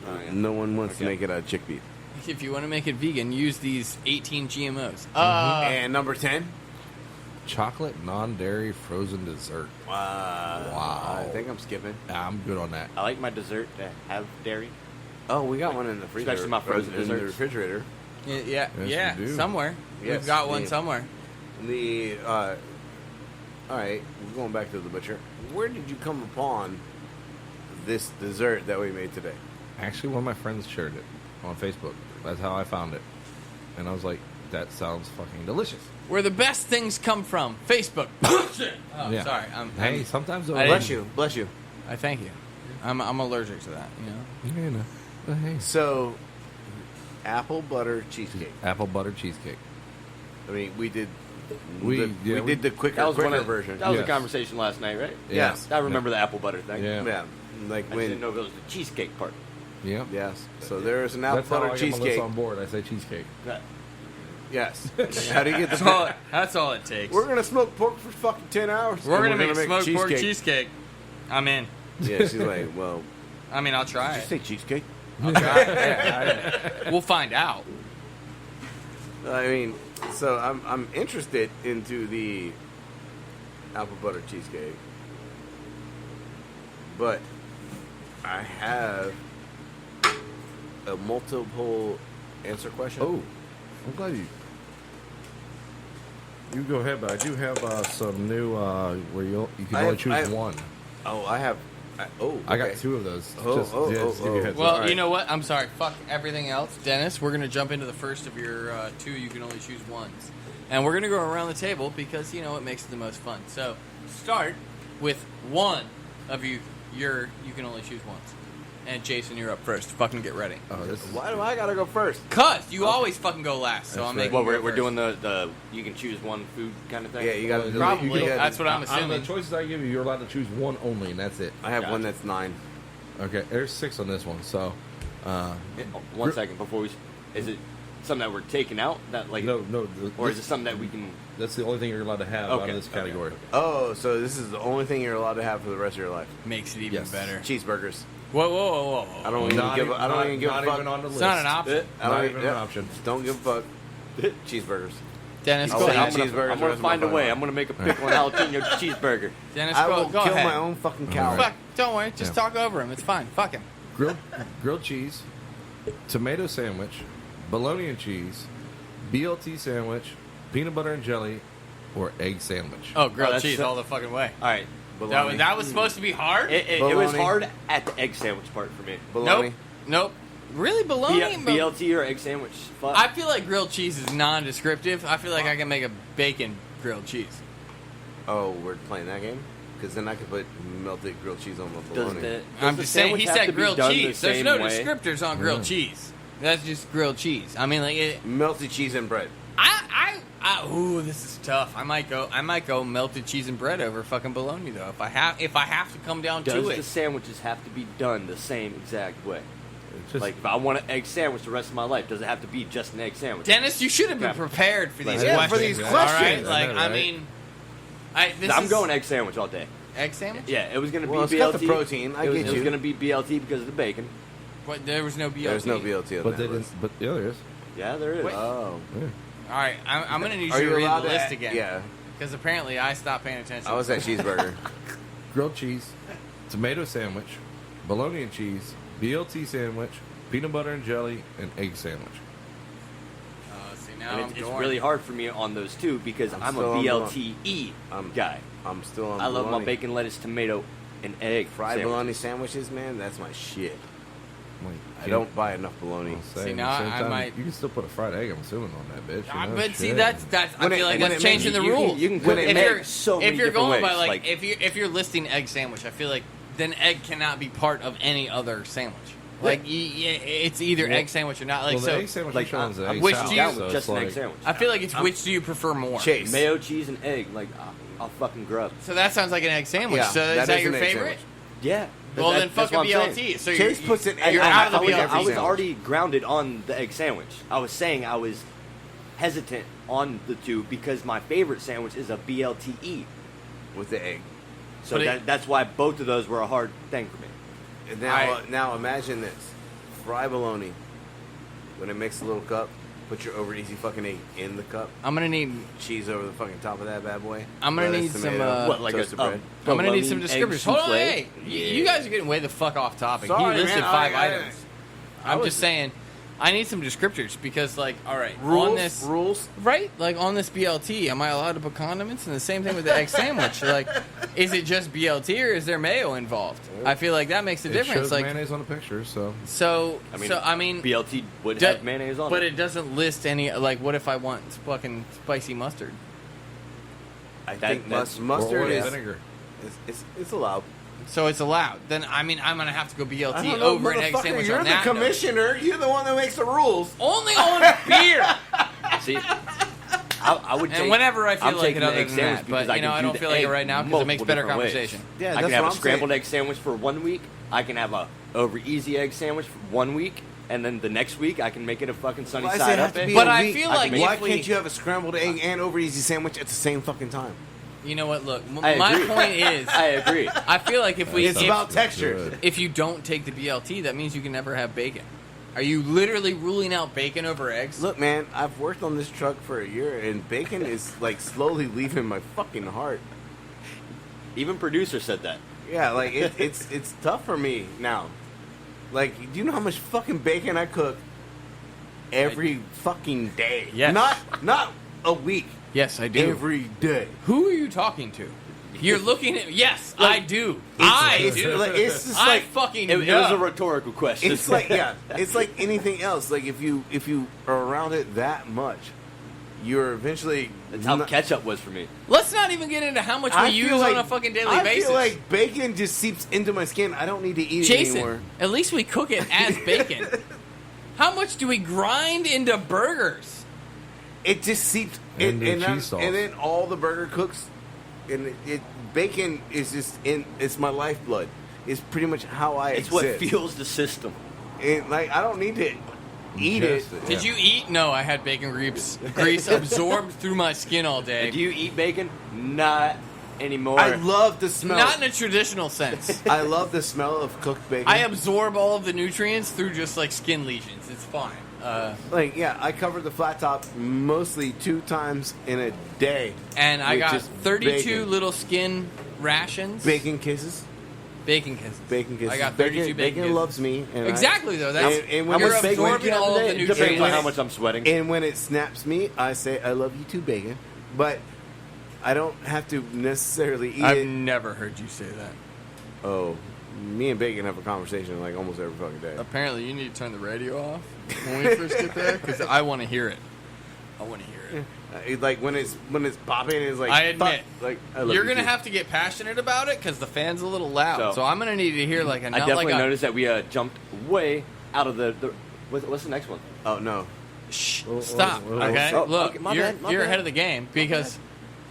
Oh, yeah. No one wants to Okay. make it out of chickpeas. If you want to make it vegan, use these 18 GMOs. And number 10. Chocolate non-dairy frozen dessert. Wow. I think I'm skipping. I'm good on that. I like my dessert to have dairy. Oh, we got one in the freezer. Especially my frozen in the desserts. refrigerator. Yeah, Yes, we do. somewhere. Yes, We've got one yeah. somewhere. The all right, we're going back to the butcher. Where did you come upon this dessert that we made today? Actually, one of my friends shared it on Facebook. That's how I found it. And I was like, that sounds fucking delicious. Where the best things come from. Facebook. Bullshit. Oh, Yeah. sorry. Hey, sometimes I Bless you, bless you. I thank you. I'm allergic to that. You know. You know. But hey, So, apple butter cheesecake. apple butter cheesecake. I mean, we did. We did the quicker That was quicker one of, version. That was Yes. a conversation last night, right? Yes. I remember the apple butter thing. Yeah. Yeah, like I when. didn't know if it was the cheesecake part. Yeah. Yes. So there is an apple That's how I butter get my list cheesecake. on board. I say cheesecake. Yeah. Yes. How do you get That's the? all it takes. We're gonna smoke pork for fucking 10 hours. We're and gonna make smoked pork cheesecake. cheesecake. I'm in. Yeah, she's like, well, I mean, I'll try did you it. say cheesecake? I'll try it. Yeah, we'll find out. I mean, so I'm interested into the apple butter cheesecake, but I have a multiple answer question. Oh, I'm glad you. You go ahead, but I do have some new where you can only choose one. Oh, I have. I got okay. two of those. Oh, just, oh, yeah, oh, just to give you a heads Well, up. Alright. you know what? I'm sorry. Fuck everything else. Dennis, we're going to jump into the first of your two. You can only choose ones. And we're going to go around the table because, you know, it makes it the most fun. So, start with one of you. You can only choose once. And Jason, you're up first. Fucking get ready. Oh, this is Why do I gotta go first? Cuz, you always fucking go last. So That's I'm right. making Well, you go we're first. doing the you can choose one food kind of thing. Yeah, you gotta do Probably. You gotta- That's what I'm out of assuming. the choices I give you, you're allowed to choose one only, and that's it. I have Gotcha. one that's 9. Okay, there's 6 on this one. So, One second before we. Is it something that we're taking out? That like. no, Or is it something that we can? that's the only thing you're allowed to have out Okay, of this okay, category. okay. Oh, so this is the only thing you're allowed to have for the rest of your life. Makes it even Yes. better. Cheeseburgers. Whoa, whoa, whoa, whoa. I don't even Not give. even- I don't even give not a fuck. even on the It's list. not an option. I don't Not even- even an yeah. option. Don't give a fuck. Cheeseburgers. Dennis, I'll go say ahead. cheeseburgers the I'm rest gonna of my find a fucking way. life. I'm gonna make a pickle and jalapeno cheeseburger. Dennis, I go, will go kill ahead. my own fucking cow. Fuck, don't worry. Just Yeah. talk over him. It's fine. Fuck him. Grilled cheese, tomato sandwich, bologna and cheese, BLT sandwich, peanut butter and jelly, or egg sandwich. Oh, grilled that's cheese so- all the fucking way. All right. Bologna. That was supposed to be hard? It was Bologna. hard at the egg sandwich part for me. Bologna. Nope. Really? Bologna? BLT or egg sandwich? Fuck. I feel like grilled cheese is non-descriptive. I feel like I can make a bacon grilled cheese. Oh, we're playing that game? Because then I could put melted grilled cheese on my Does bologna. the, I'm does just the saying, sandwich he have to said be grilled done the cheese. There's same no way? descriptors on grilled cheese. That's just grilled cheese. I mean, like, Melted cheese and bread. ooh, this is tough. I might go melted cheese and bread over fucking bologna though. If I have to come down Does to the it. sandwiches have to be done the same exact way? It's just, Like, if I want an egg sandwich the rest of my life, does it have to be just an egg sandwich? Dennis, you should have been Yeah. prepared for these Yeah, questions. for these All questions. right? Like, I know, I right? mean, I'm going egg sandwich all day. egg sandwich. Yeah, it was going to Well, be it's BLT. got the protein. I it was, get It was you. going to be BLT because of the bacon. But there was no BLT. There's no BLT on but that they didn't. list. But yeah, there is. Yeah, there is. Wait. Oh. Yeah. All right, I'm going to need Are you to you read allowed the to list add- again. Yeah. Because apparently I stopped paying attention. I was at cheeseburger. Grilled cheese, tomato sandwich, bologna and cheese, BLT sandwich, peanut butter and jelly, and egg sandwich. See, now And I'm it's going. really hard for me on those two because I'm a still on BLTE guy. I'm still on I love my bologna. bacon, lettuce, tomato, and egg. Fried sandwiches. bologna sandwiches, man, that's my shit. Like, I don't buy enough bologna. Say, See, at now the same I time, might- You can still put a fried egg. I'm assuming on that bitch. You know? But see, Shit. that's I When it- feel like when that's it changing the makes- rules. You can When cook it egg makes so many if you're different going ways. by like if you're listing egg sandwich, I feel like then egg cannot be part of any other sandwich. Like it's either egg sandwich or not. Like well, the so, egg sandwich like, like, is an I'm egg which salad, do you- down so with just it's an egg like- sandwich. I feel like it's which do you prefer more? Chase. Mayo, cheese, and egg. Like, I'll fucking grub. So that sounds like an egg sandwich. Yeah, so is that that is your an egg favorite? sandwich. Yeah. Well, then That's fuck a what I'm saying. BLT. So Chase you're, puts an egg you're on out of the fucking BLT. every I was sandwich. already grounded on the egg sandwich. I was saying I was hesitant on the two because my favorite sandwich is a BLTE. with the egg. So But that's why both of those were a hard thing for me. And now imagine this: fry bologna. When it makes a little cup, put your over easy fucking egg in the cup. I'm gonna need. Cheese over the fucking top of that bad boy. I'm gonna Lettuce, need some, tomato, What, like toasted a- bread. I'm gonna need some bologna egg descriptors. Hold on, souffle? hey, you guys are getting way the fuck off topic. Sorry, He listed man, 5 I- items. I'm just saying, I need some descriptors because, like, all right, Rules, on this, rules. right? Like on this BLT, am I allowed to put condiments? And the same thing with the egg sandwich. Like, is it just BLT or is there mayo involved? I feel like that makes a It difference. shows Like, mayonnaise on the picture, so I mean, BLT would do- have mayonnaise on but it. it doesn't list any. Like, what if I want fucking spicy mustard? I That- think that's- mustard or is vinegar. it's allowed. So it's allowed. Then I mean, I'm gonna have to go I BLT don't know, over an egg motherfucker, sandwich you're on the that. note. commissioner. You're the one that makes the rules. Only on beer. See, I would. And take, whenever I feel I'm like taking it the other egg than sandwich that, because but, you know, can I do don't the feel like it egg right now 'cause it makes multiple better different ways. conversation. Yeah, I that's can have what a I'm scrambled saying. egg sandwich for 1 week. I can have a over easy egg sandwich for 1 week, and then the next week I can make it a fucking sunny Why does side it have up. to be But a I week? feel I like can if Why we, can't you have a scrambled egg and over easy sandwich at the same fucking time? you know what? Look, I my agree. point is, I agree. I feel like if we, It's about texture. good. if you don't take the BLT, that means you can never have bacon. Are you literally ruling out bacon over eggs? Look, man, I've worked on this truck for a year, and bacon is like slowly leaving my fucking heart. Even producer said that. Yeah, like it's tough for me now. Like, do you know how much fucking bacon I cook every fucking day? Yes. Not a week. Yes, I do. Every day. Who are you talking to? You're looking at. Yes, I do. It's do. like, it's just I like fucking It know. was a rhetorical question. it's like it's like anything else. Like if you are around it that much, you're eventually. That's how not- ketchup was for me. Let's not even get into how much we I use feel like- on a fucking daily I basis. feel like bacon just seeps into my skin. I don't need to eat it Jason, anymore. at least we cook it as bacon. How much do we grind into burgers? It just seeps, And the then- cheese sauce. and then all the burger cooks, and bacon is just in. It's my lifeblood. It's pretty much how I It's exist. what fuels the system. And like I don't need to eat it. Ingest Did yeah. you eat? No, I had bacon grease absorbed through my skin all day. Do you eat bacon? Not anymore. I love the smell. Not in a traditional sense. I love the smell of cooked bacon. I absorb all of the nutrients through just like skin lesions. It's fine. like yeah. I cover the flat top mostly 2 times in a day. And I with got just 32 bacon. little skin rations. Bacon kisses. Bacon kisses. Bacon kisses. I got 32 bacon kisses. loves me. And Exactly, though. That's and How when you're much bacon absorbing you have all of the today? nutrients. Depends on how much I'm sweating. And when it snaps me, I say, I love you too, bacon. But I don't have to necessarily eat I've it. never heard you say that. Oh, me and bacon have a conversation like almost every fucking day. Apparently, you need to turn the radio off when we first get there because I want to hear it. I want to hear it. Like when it's popping, it's like I admit, fuck, like I love You're you gonna too. have to get passionate about it because the fan's a little loud. So- So I'm gonna need to hear like a I not definitely like a noticed that we jumped way out of the what's the next one? Oh no, shh, Oh, stop. oh, oh, Okay, oh, look, okay, my you're bad, my you're bad. ahead of the game because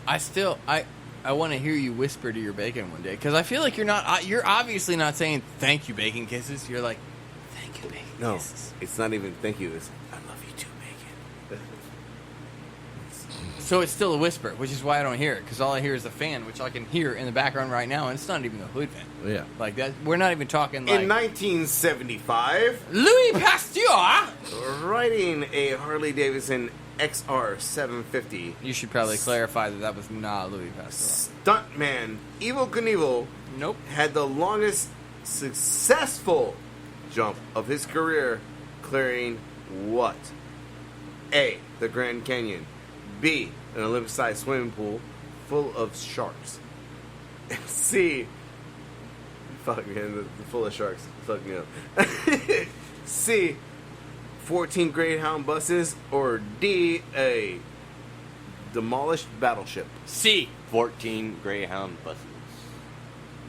I want to hear you whisper to your bacon one day because I feel like you're obviously not saying thank you bacon kisses. You're like thank you bacon no, kisses. it's not even thank you. It's I love you too, bacon. So it's still a whisper, which is why I don't hear it because all I hear is the fan, which I can hear in the background right now, and it's not even the hood fan. Yeah. Like that, we're not even talking like In 1975, Louis Pasteur. riding a Harley Davidson XR 750, You should probably clarify that was not Louis Pasteur. stuntman Evel Knievel Nope. had the longest successful jump of his career, clearing what? A. The Grand Canyon. B. An Olympic-sized swimming pool full of sharks. C. Fuck man, the full of sharks. Fuck me up. C. 14 Greyhound buses, or D. A demolished battleship. C. 14 Greyhound buses.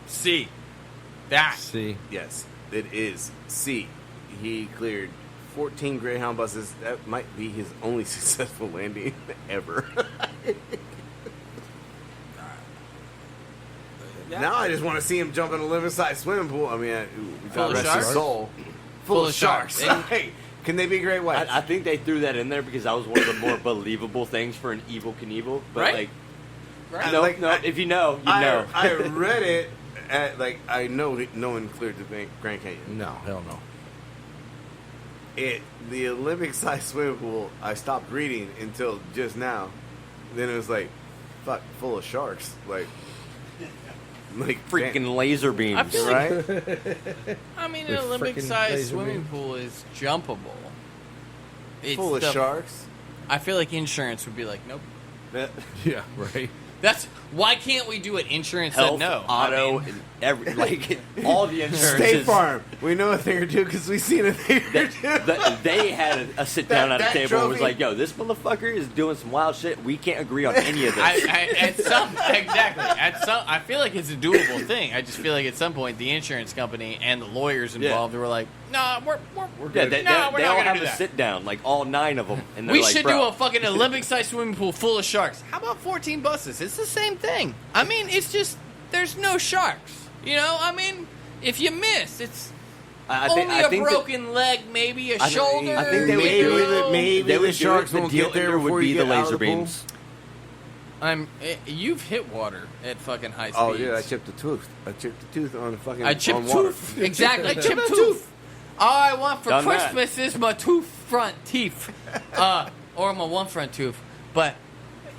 C. That. See, Yes, it is C. He cleared 14 Greyhound buses. That might be his only successful landing ever. Now I just want to see him jump in a living-sized swimming pool. I mean, Full of God rest his sharks? soul. Full of sharks. Hey, can they be great whites? I think they threw that in there because that was one of the more believable things for an Evil Knievel. But Right. like, Right? no, Like, no. If you know, you I, know. I read it at, like, I know that no one cleared the Grand Canyon. No, hell no. The Olympic-sized swimming pool, I stopped reading until just now. Then it was like, fuck, full of sharks. Like Freaking laser beams. I feel like- right? I mean, The an frickin' Olympic-sized laser swimming beam. pool is jumpable. It's Full of the- sharks. I feel like insurance would be like, nope. Yeah, right. That's why can't we do it? Insurance Health, said no. auto, I mean, and every like all the insurances. State Farm. We know a thing or two because we've seen a thing or two. They had a sit down at a That table and was trophy- like, "Yo, this motherfucker is doing some wild shit. We can't agree on any of this." I feel like it's a doable thing. I just feel like at some point the insurance company and the lawyers involved were like, "No, we're yeah, good. they, No, we're they not all gonna have do a that." sit down, like all 9 of them, and they're We like, should "Bro, do a fucking Olympic-sized swimming pool full of sharks. How about 14 buses? It's the same thing. I mean, it's just there's no sharks. You know, I mean, if you miss, it's I only think, I a think that- broken leg, maybe a I think- shoulder. I think they would maybe, do it. no. Maybe they the would sharks do it. won't The deal get there ender before would be you the get out of laser the pool. beams. You've hit water at fucking high speeds. Oh yeah, I chipped a tooth. I chipped a tooth on the fucking. I chipped on water. tooth. Exactly. I chipped tooth. All I want for Done that. Christmas is my tooth front teeth. Or my one front tooth. But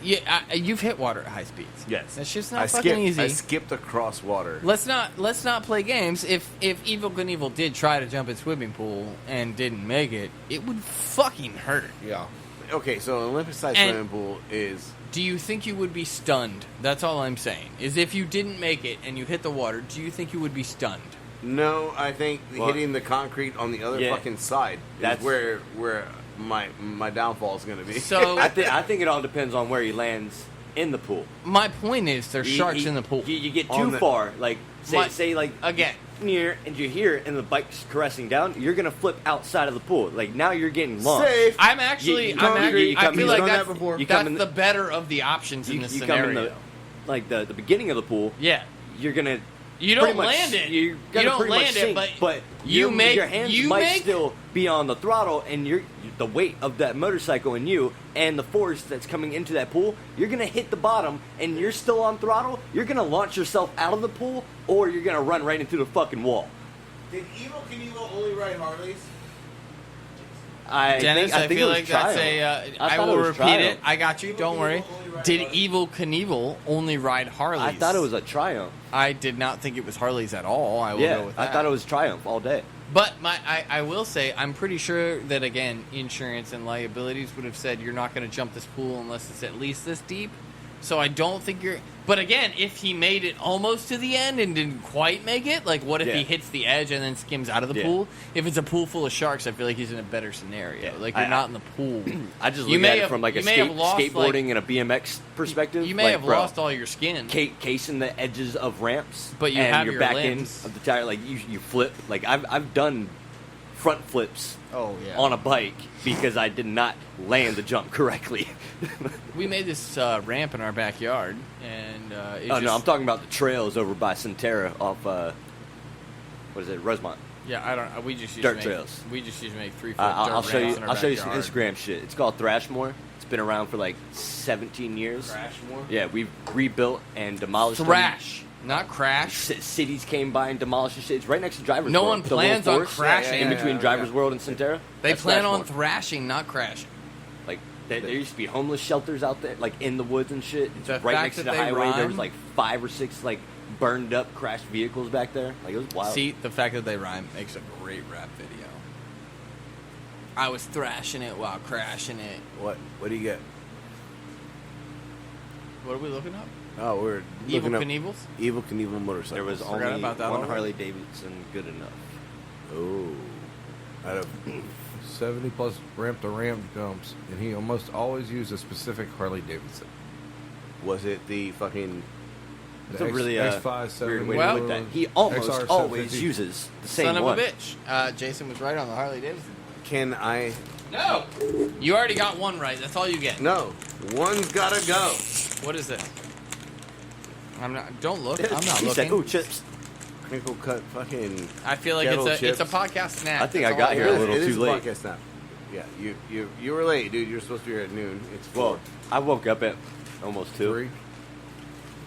you've hit water at high speeds. Yes, That's just not I fucking skipped. easy. I skipped across water. Let's not play games. If Evil Knievel did try to jump in swimming pool and didn't make it, it would fucking hurt. Yeah. Okay, so an Olympic-sized And- swimming pool is. Do you think you would be stunned? That's all I'm saying. Is if you didn't make it and you hit the water, do you think you would be stunned? No, I think Well, hitting the concrete on the other yeah, fucking side that's- is where my downfall is going to be. So I think it all depends on where he lands in the pool. my point is, there's sharks in the pool. You get On too the- far, like say like Again, near, and you hear it, and the bike's caressing down. You're gonna flip outside of the pool. Like now you're getting launched. Safe. I'm actually, You come- I you come- feel you've like done that's, that before. You come that's in the better of the options in You, this you come scenario. in the beginning of the pool. Yeah. You're gonna. You pretty don't much- land it. You're You gonna don't pretty land much it, sink, but you your, make- your hands you might make- still be on the throttle, and the weight of that motorcycle and you and the force that's coming into that pool, you're gonna hit the bottom, and you're still on throttle. You're gonna launch yourself out of the pool, or you're gonna run right into the fucking wall. Did Evil Knievel only ride Harleys? Dennis, I, think it feel was like that's Triumph. I thought will it was repeat Triumph. it. I got you. Don't worry. Did Evil Knievel only ride Harleys? I thought it was a Triumph. I did not think it was Harleys at all. I will Yeah, go with I that. thought it was Triumph all day. But I will say, I'm pretty sure that, again, insurance and liabilities would have said you're not going to jump this pool unless it's at least this deep. So I don't think you're... But again, if he made it almost to the end and didn't quite make it, like what if Yeah. he hits the edge and then skims out of the Yeah. pool? If it's a pool full of sharks, I feel like he's in a better scenario. Yeah. Like, you're not in the pool. I just You look may at it have- from like a you may have lost, skateboarding and a BMX perspective. You may Like, have bro, lost all your skin. casing the edges of ramps, But you and have your your back limbs. end of the tire. Like you flip. Like I've done front flips Oh, yeah. on a bike because I did not land the jump correctly. We made this ramp in our backyard, and it Oh just, no, I'm talking about the trails over by Centera off. What is it, Rosemont? Yeah, I don't. We just used Dirt to make, trails. We just used to make 3 foot I'll dirt show you. ramps in our I'll show you some backyard. Instagram shit. It's called Thrashmore. It's been around for like 17 years. Crashmore? Yeah, we've rebuilt and demolished them. Thrash, not crash. Cities came by and demolished the shit. It's right next to Drivers No World. one The little plans on forest crashing. in between Yeah, Drivers yeah. World and Centera. They That's plan on Thrashmore. thrashing, not crashing. Like there used to be homeless shelters out there, like in the woods and shit. It's The right fact next to that the they highway. There rhyme- was like 5 or 6 like burned up, crashed vehicles back there. Like it was wild. See, the fact that they rhyme makes a great rap video. I was thrashing it while crashing it. What do you get? What are we looking up? Oh, we're Evil looking up Knievels? Evil Knievel motorcycles. there was Forgot only about that one already. Harley Davidson good enough. Oh, out of 70 plus ramp to ramp jumps, and he almost always used a specific Harley Davidson. was it the fucking? It's a really weird X5 way Well- to put that. He almost XR750. always uses the same Son of one. a bitch. Jason was right on the Harley Davidson. Can I? No! You already got one right. That's all you get. No, one's gotta go. What is this? I'm not. Don't look. I'm not He said, looking. "Ooh, chips." Crinkle cut fucking. I feel like kettle it's a chips. podcast snack. I think That's I got all here It a is- little it is too a late. podcast now. Yeah, you were late, dude. You're supposed to be here at noon. It's 4. Well, I woke up at almost 2. 3.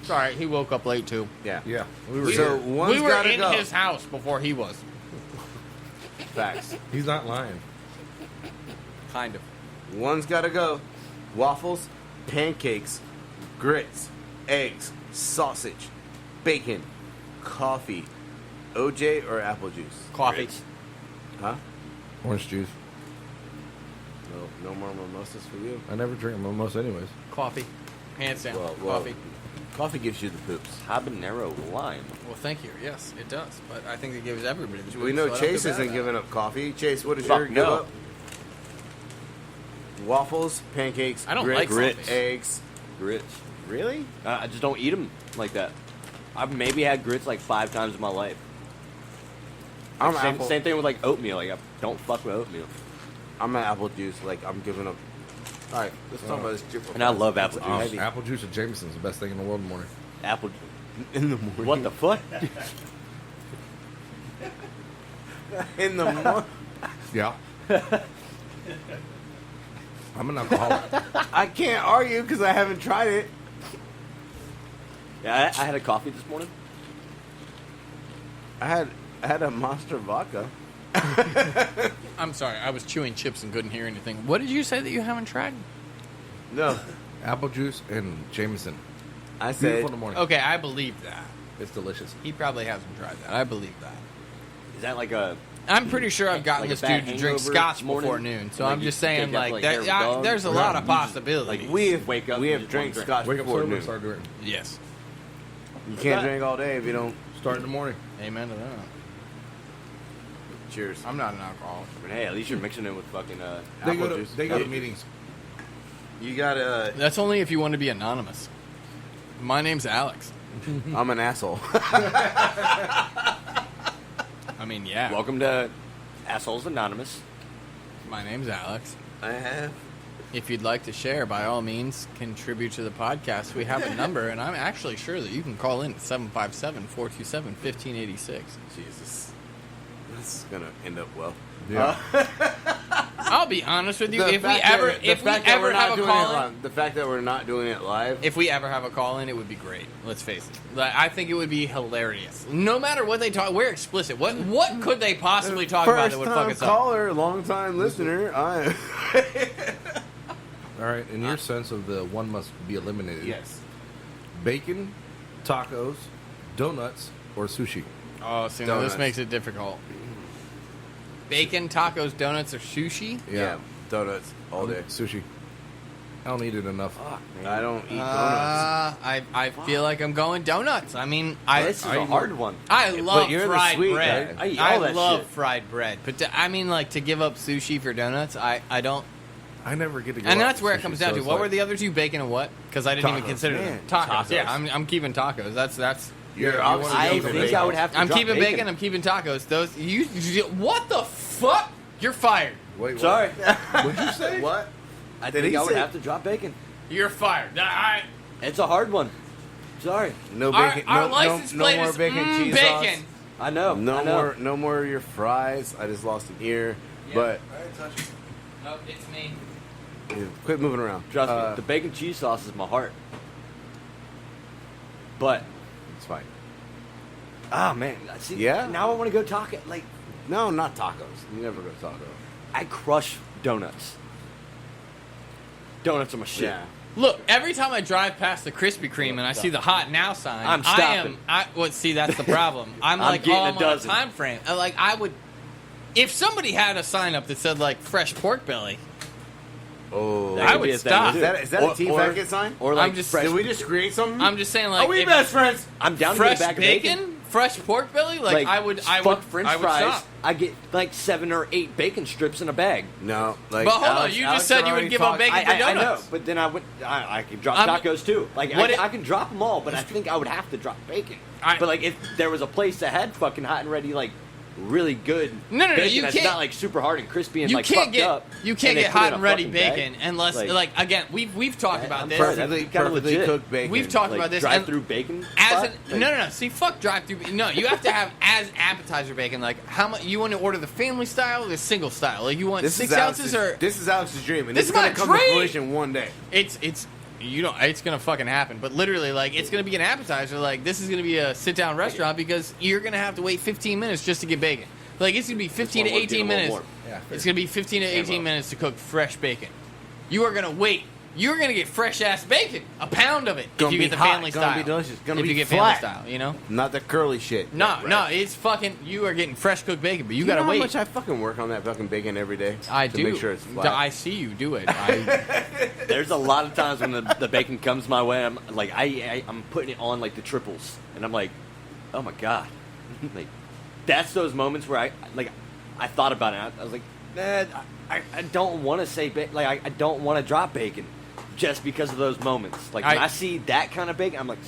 It's all right. He woke up late too. yeah. Yeah, we were. So here. one's we were gotta in go. his house before he was. Facts. He's not lying. Kind of. One's gotta go. Waffles, pancakes, grits, eggs, sausage, bacon, coffee, OJ or apple juice. Coffee. Huh? Orange juice. No more mimosas for you. I never drink mimosa anyways. Coffee. Hands down. Well, Coffee. Coffee gives you the poops. Habanero lime. Well, thank you. Yes, it does. But I think it gives everybody the We poops, know so I don't Chase feel bad isn't about giving it. up coffee. Chase, what is Fuck your give no. up? Waffles, pancakes, I don't grits, like coffee. eggs. Grits. Really? I just don't eat them like that. I've maybe had grits like 5 times in my life. I'm Same thing with like oatmeal. Like I don't fuck with oatmeal. I'm at apple juice. Like I'm giving up. All right, let's talk about this chip. And I love apple It's juice. heavy. Apple juice and Jameson's the best thing in the world in the morning. Apple. In the morning. What the fuck? In the morning. Yeah. I'm an alcoholic. I can't argue because I haven't tried it. Yeah, I had a coffee this morning. I had a Monster vodka. I'm sorry. I was chewing chips and couldn't hear anything. What did you say that you haven't tried? No, Apple juice and Jameson. I said Beautiful in the morning. Okay, I believe that. It's delicious. He probably hasn't tried that. I believe that. Is that like a? I'm pretty sure I've gotten Like a this bad dude to drink hangover scotch morning? before noon. So Like I'm you just saying, take that like, for, like, there, hair of a dog? there's a Yeah, lot of you just, possibilities. we've Wake up we and have just drank one drink. scotch Wake up before sober and noon. start doing it. Yes. You can't drink all day if you don't. Start in the morning. Amen to that. Cheers. I'm not an alcoholic. I mean, hey, at least you're mixing it with fucking. They Apple go to juice. they go to Yeah. meetings. You gotta. That's only if you want to be anonymous. My name's Alex. I'm an asshole. I mean, yeah. Welcome to Assholes Anonymous. My name's Alex. I have. If you'd like to share, by all means, contribute to the podcast. We have a number, and I'm actually sure that you can call in at 757-427-1586. Jesus. This is gonna end up well. Yeah. I'll be honest with you. The If we fact that- ever, the if we fact that we're ever not have a doing call it in, live- the fact that we're not doing it live. if we ever have a call in, it would be great. Let's face it. Like, I think it would be hilarious. No matter what they talk, we're explicit. What could they possibly talk about that would fuck us up? caller, long time listener. I. All right. In your sense of the one must be eliminated. Yes. Bacon, tacos, donuts, or sushi. Oh, see, now this Donuts. makes it difficult. Bacon, tacos, donuts, or sushi? Yeah. Donuts all day. Sushi. I don't eat it enough. I don't eat donuts. I feel like I'm going donuts. I mean, This is a hard one. I love you're the fried sweet bread. guy. I eat all that love shit. fried bread, but I mean, like to give up sushi for donuts, I don't. I never get to go And out that's for where it sushi, comes so down to. it's What like- were the other two? Bacon and what? Because I didn't even Tacos. consider them Man, tacos. tacos. Yeah, I'm keeping tacos. That's. You're wanna obviously go I for keeping think bacon. I would have to. I'm drop keeping bacon. I'm keeping tacos. Those you. What the fuck? You're fired. Wait, what? Sorry, What'd you say? What? I Did think he I would say- have to drop bacon. You're fired. It's a hard one. Sorry, No Our, bacon. our no, license no, plate no more is bacon. Cheese bacon. I know. sauce. No I know. more. No more of your fries. I just lost an ear. Yeah. But Oh, it's me. quit moving around. Trust me, the bacon cheese sauce is my heart. But It's fine. man, see, Yeah? Now I want to go taco. Like No, not tacos. You never go taco. I crush donuts. Donuts are my shit. Yeah. Look, every time I drive past the Krispy Kreme and I see the hot now sign, I'm stopping. See, that's the problem. I'm I'm like, getting oh, a I'm on dozen. a time frame. I would, if somebody had a sign up that said like fresh pork belly, Oh. That I could would be a thing stop. to Is do. that a Team Or- Fat Kid sign? Or like I'm just- fresh. Did we just create something? I'm just saying like, Are we if- best friends? I'm down to fresh get a bag of bacon. fresh pork belly, like, I would, fuck French I would fries. stop. I get like 7 or 8 bacon strips in a bag. No. Like, But hold on, Alex- you just Alex said you would already give up talked- bacon. I know, donuts. but then I could drop I'm- tacos too. Like What I it- can drop them all, but I think I would have to drop bacon. I- But like if there was a place that had fucking hot and ready like really good No, bacon you that's can't- not like super hard and crispy and You like can't fucked get up. you can't and they get put it hot in a and ready fucking bacon bag. unless like again we've talked about I'm this. sorry, Perfectly, that's kinda perfectly legit. cooked bacon. We've talked Like, about this. drive-through bacon As spot? an, no. See, fuck drive-through. No, you have to have as appetizer bacon. Like how much you want to order the family style or the single style? Like you want This 6 is ounces or this is Alex's dream, and This it's is my gonna come to dream! fruition one day. it's you know it's gonna fucking happen. But literally, like it's gonna be an appetizer. Like this is gonna be a sit-down restaurant because you're gonna have to wait 15 minutes just to get bacon. Like it's gonna be 15 to one more, 18 get a little minutes. more. Yeah, It's gonna be 15 to 18 minutes to cook fresh bacon. You are gonna wait. You're gonna get fresh ass bacon, a pound of it, if Gonna you be get the hot, family gonna style. be delicious, gonna if be you get flat. family style, you know. Not the curly shit. No, no, it's fucking. You are getting fresh cooked bacon, but you Do gotta know wait. how much I fucking work on that fucking bacon every day? I to do. make sure it's flat. I see you do it. I, There's a lot of times when the bacon comes my way, I'm like, I'm putting it on like the triples, and I'm like, oh my god, like that's those moments where I thought about it. I was like, I don't want to say I don't want to drop bacon, just because of those moments. Like when I see that kind of bacon, I'm like,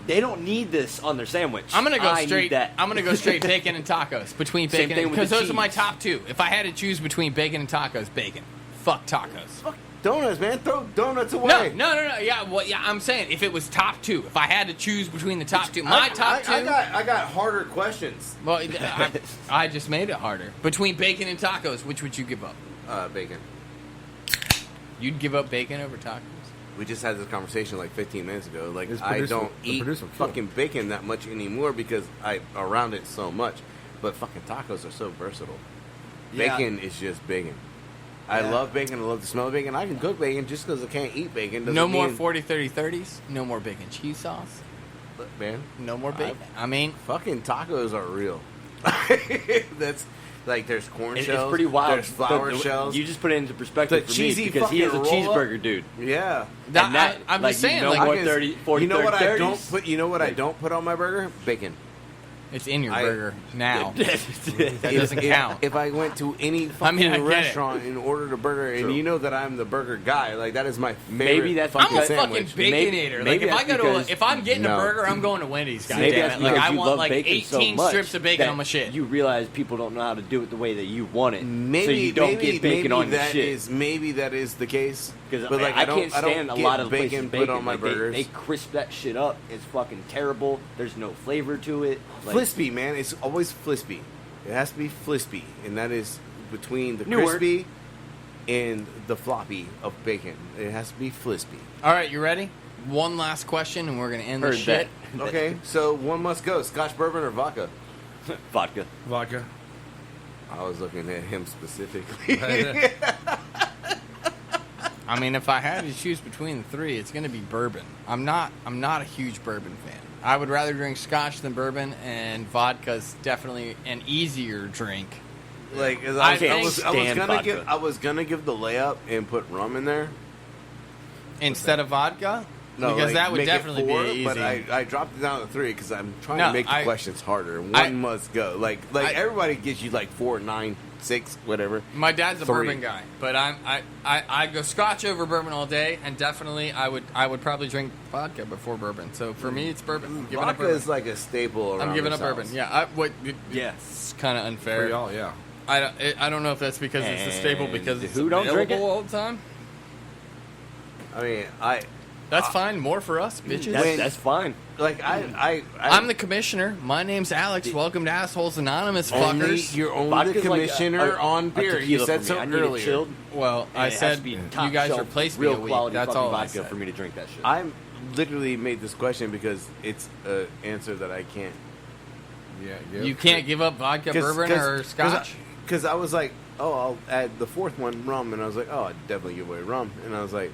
they don't need this on their sandwich. I'm gonna go I need straight. that. I'm gonna go straight bacon and tacos between Same bacon thing with because the those are my cheese. top two. If I had to choose between bacon and tacos, bacon. Fuck tacos. Fuck donuts, man. Throw donuts No, away. no. Yeah, well, yeah. I'm saying if it was top two, if I had to choose between the top two, my top two. I got harder questions. Well, I just made it harder. Between bacon and tacos, which would you give up? Bacon. You'd give up bacon over tacos? We just had this conversation like 15 minutes ago. Like It's I producer- don't the eat producer killed fucking bacon that much anymore because I around it so much. But fucking tacos are so versatile. Yeah. Bacon is just bacon. I Yeah. love bacon. I love the smell of bacon. I can cook bacon just because I can't eat bacon. Doesn't No more mean- 40, 30, 30s. No more bacon cheese sauce. Look, man. No more bacon. I mean, Fucking tacos are real. That's like there's corn It's shells. pretty wild. There's flour The- shells. You just put it into perspective The for me cheesy because he is a fucking roll-up. cheeseburger dude. yeah. And that, I'm like, just saying, you know like, what, I can- 30, 40, you know what 30, I don't 30s? put? You know what I Like- don't put on my burger? Bacon. it's in your I- burger now. That If- doesn't count. If I went to any I fucking mean, I get it. restaurant and ordered a burger, and True. you know that I'm the burger guy, like that is my favorite. Maybe that's I'm a because- fucking sandwich. baconator. Like maybe if I that's go to, because- if I'm getting No. a burger, I'm going to Wendy's. God Maybe damn that's it! Like because I you want love like bacon 18 so much strips of bacon that on my shit. You realize people don't know how to do it the way that you want it, Maybe so you don't maybe, get bacon maybe on your that shit. is maybe that is the case. Because But like I don't can't I stand don't a lot get of the bacon places put on my Like, burgers. They crisp that shit up. It's fucking terrible. There's no flavor to it. Like, Flispy, man. It's always flispy. It has to be flispy, and that is between the New word. crispy and the floppy of bacon. It has to be flispy. All right, you ready? One last question, and we're gonna end Heard this shit. that. Okay, so one must go: Scotch bourbon or vodka. Vodka. Vodka. I was looking at him specifically. I mean, if I had to choose between the three, it's gonna be bourbon. I'm not a huge bourbon fan. I would rather drink scotch than bourbon, and vodka's definitely an easier drink. Like I I think- was stand gonna vodka. give the layup and put rum in there. Instead of vodka? No, because like, that would make it definitely four, be easy. But I dropped it down to 3 because I'm trying No, to make the I- questions harder. One I- must go. Like I- everybody gives you like 4, 9, 6, whatever. My dad's a 3. bourbon guy, but I go scotch over bourbon all day, and definitely I would probably drink vodka before bourbon. So for me, it's bourbon. I'm giving up Vodka bourbon. is like a staple around I'm giving this up bourbon. house. Yeah, Yeah. it's kind of For unfair. y'all, yeah. I don't know if that's because it's a staple And because it's who don't drink available it? all the time. I mean, That's fine. More for us, bitches. That's fine. like I'm the commissioner. My name's Alex. Welcome to Assholes Anonymous, only, fuckers. you're only Vodka's the like commissioner on a beer. You tequila said for me. so I need it earlier. chilled. Well, I It has to said be you top guys shelf, replaced me real a week. quality That's fucking all I vodka said. for me to drink that shit. I'm literally made this question because it's an answer that I can't. Yeah. You can't give up vodka, bourbon, or scotch. Because I was like, oh, I'll add the fourth one, rum, and I was like, oh, I'd definitely give away rum, and I was like,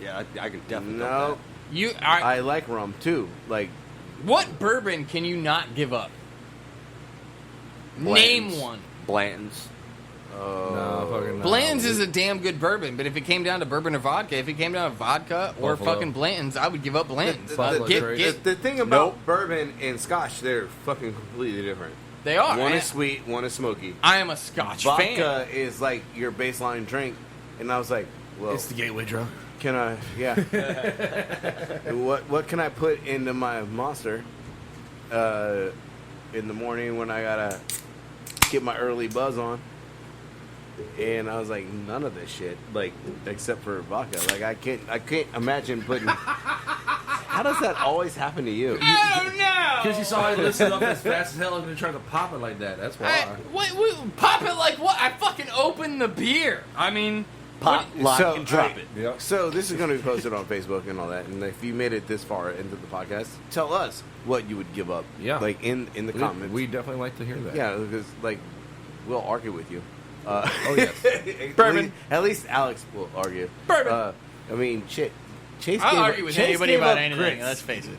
yeah, I can definitely. no, You I like rum too. Like, what bourbon can you not give up? Blanton's. Name one. Blanton's. No, fucking no. Blanton's is a damn good bourbon, but if it came down to bourbon or vodka, if it came down to vodka or Buffalo. fucking Blanton's, I would give up Blanton's. Buffalo Trace. the thing about bourbon and scotch, they're fucking completely different. They are. One I- is sweet, one is smoky. I am a Scotch Vodka fan. is like your baseline drink, and I was like, well, It's the gateway drug. can I? Yeah. what can I put into my monster? in the morning when I gotta get my early buzz on. And I was like, none of this shit, like, except for vodka. Like, I can't imagine putting. How does that always happen to you? Oh no! Because you saw it listen up as fast as hell and then try to pop it like that. That's why. Wait, pop it like what? I fucking opened the beer. I mean, Pop, lock, So, and drop alright. it. Yep. So this is going to be posted on Facebook and all that. And if you made it this far into the podcast, tell us what you would give up. Yeah. Like in the comments. We definitely like to hear that. Yeah, because like we'll argue with you. Oh, yes. Bourbon. At least Alex will argue. Bourbon. I mean, shit. Chase I'll gave argue up- with Chase anybody gave about up anything. grits. Let's face it.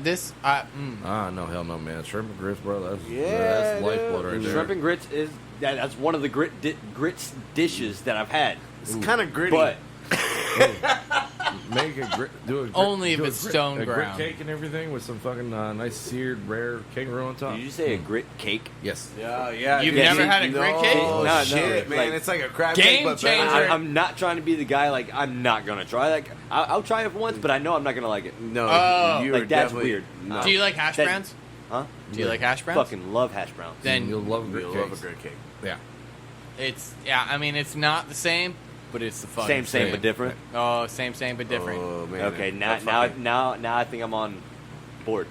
No, hell no, man. Shrimp and grits, bro. That's Yeah, lifeblood right there. Shrimp and grits is that's one of the grits dishes that I've had. It's kind of gritty. But Make a grit. Do a grit, Only if do a it's grit- stone a ground. grit cake and everything with some fucking nice seared rare kangaroo on top. did you say a grit cake? Yes. yeah. You've dude. never had a grit cake? Oh, No, shit, man. like, it's like a crab game cake, but better. changer. I'm not trying to be the guy like I'm not gonna try. Like I'll try it once, but I know I'm not gonna like it. No, Oh, you like, are that's definitely weird. No. Do you like hash That- browns? Huh? Do you like hash browns? Fucking love hash browns. Then You'll love grit You'll cakes. love a grit cake. Yeah. it's I mean, it's not the same, but it's the fucking Same but different. Oh, same but different. Oh man. Okay, that now fucking- I think I'm on board.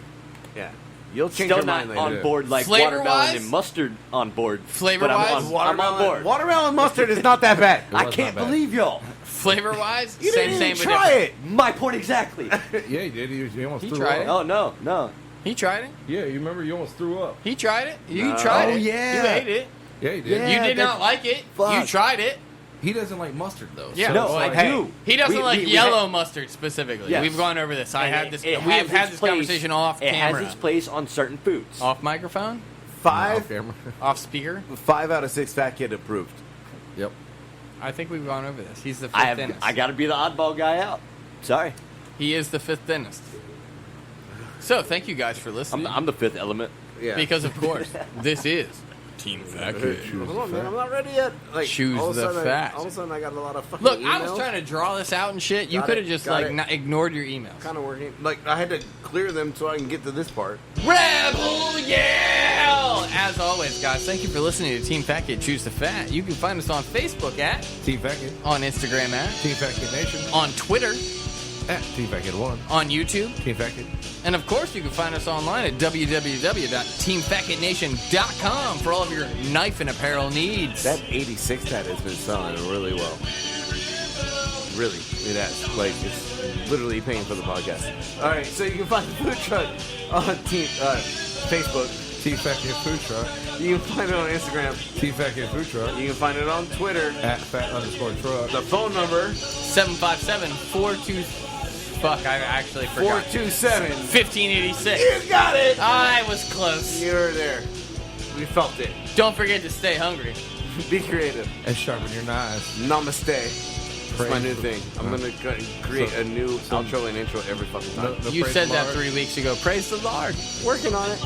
yeah. You'll change Still your not mind later. on board like Flavor-wise? watermelon and mustard on board. Flavor-wise? but I'm on board. Watermelon mustard is not that bad. I was can't not bad. believe y'all. Flavor wise, You same didn't even but try different. it. My point exactly. Yeah, he did. He almost He threw tried up. it. Oh no. He tried it. Yeah, you remember you almost threw up. He tried it. You No. tried Oh, it. yeah. You ate it. Yeah, he did. Yeah. You did that's- not like it. You Fuck. tried it. He doesn't like mustard though. Yeah. so No, it's I like, do. He doesn't We- like we yellow had- mustard specifically. Yes. We've gone over this. I And had this. it We has have had its this place- conversation off It camera. has its place on certain foods. Off microphone, Five off camera. off speaker. 5 out of 6 fat kid approved. Yep. I think we've gone over this. He's the fifth thinnest. I got to be the oddball guy out. Sorry, He is the fifth thinnest. So thank you guys for listening. I'm the fifth element. Yeah. Because of course, this is Team Fat Kid. Hold on, man. I'm not ready yet. Like, Choose all of a the sudden, fat. All of a sudden, I got a lot of fucking Look, emails. I was trying to draw this out and shit. You Got could it, have just got like it. not ignored your emails. Kind of working. Like, I had to clear them so I can get to this part. Rebel Yell! As always, guys, thank you for listening to Team Fat Kid Choose the Fat. You can find us on Facebook at, Team Fat Kid. on Instagram at, Team Fat Kid Nation. on Twitter, At Team Fat Kid 1. on YouTube, Team Fat Kid. and of course, you can find us online at www.teamfatkidnation.com for all of your knife and apparel needs. That 86 tat has been selling really well. Really, it has. Like, it's literally paying for the podcast. All right, so you can find the food truck on Facebook. Team Fat Kid Food Truck. You can find it on Instagram. Team Fat Kid Food Truck. You can find it on Twitter. At Fat_Truck. The phone number 757-42... Fuck, I actually forgot. 427. 1586. You got it. I was close. You were there. We felt it. Don't forget to stay hungry. Be creative. And sharpen your knives. Namaste. That's my new thing. I'm Huh? gonna create a new outro and intro every fucking time. No You praise said the that Lord. 3 weeks ago. Praise the Lord. Working on it.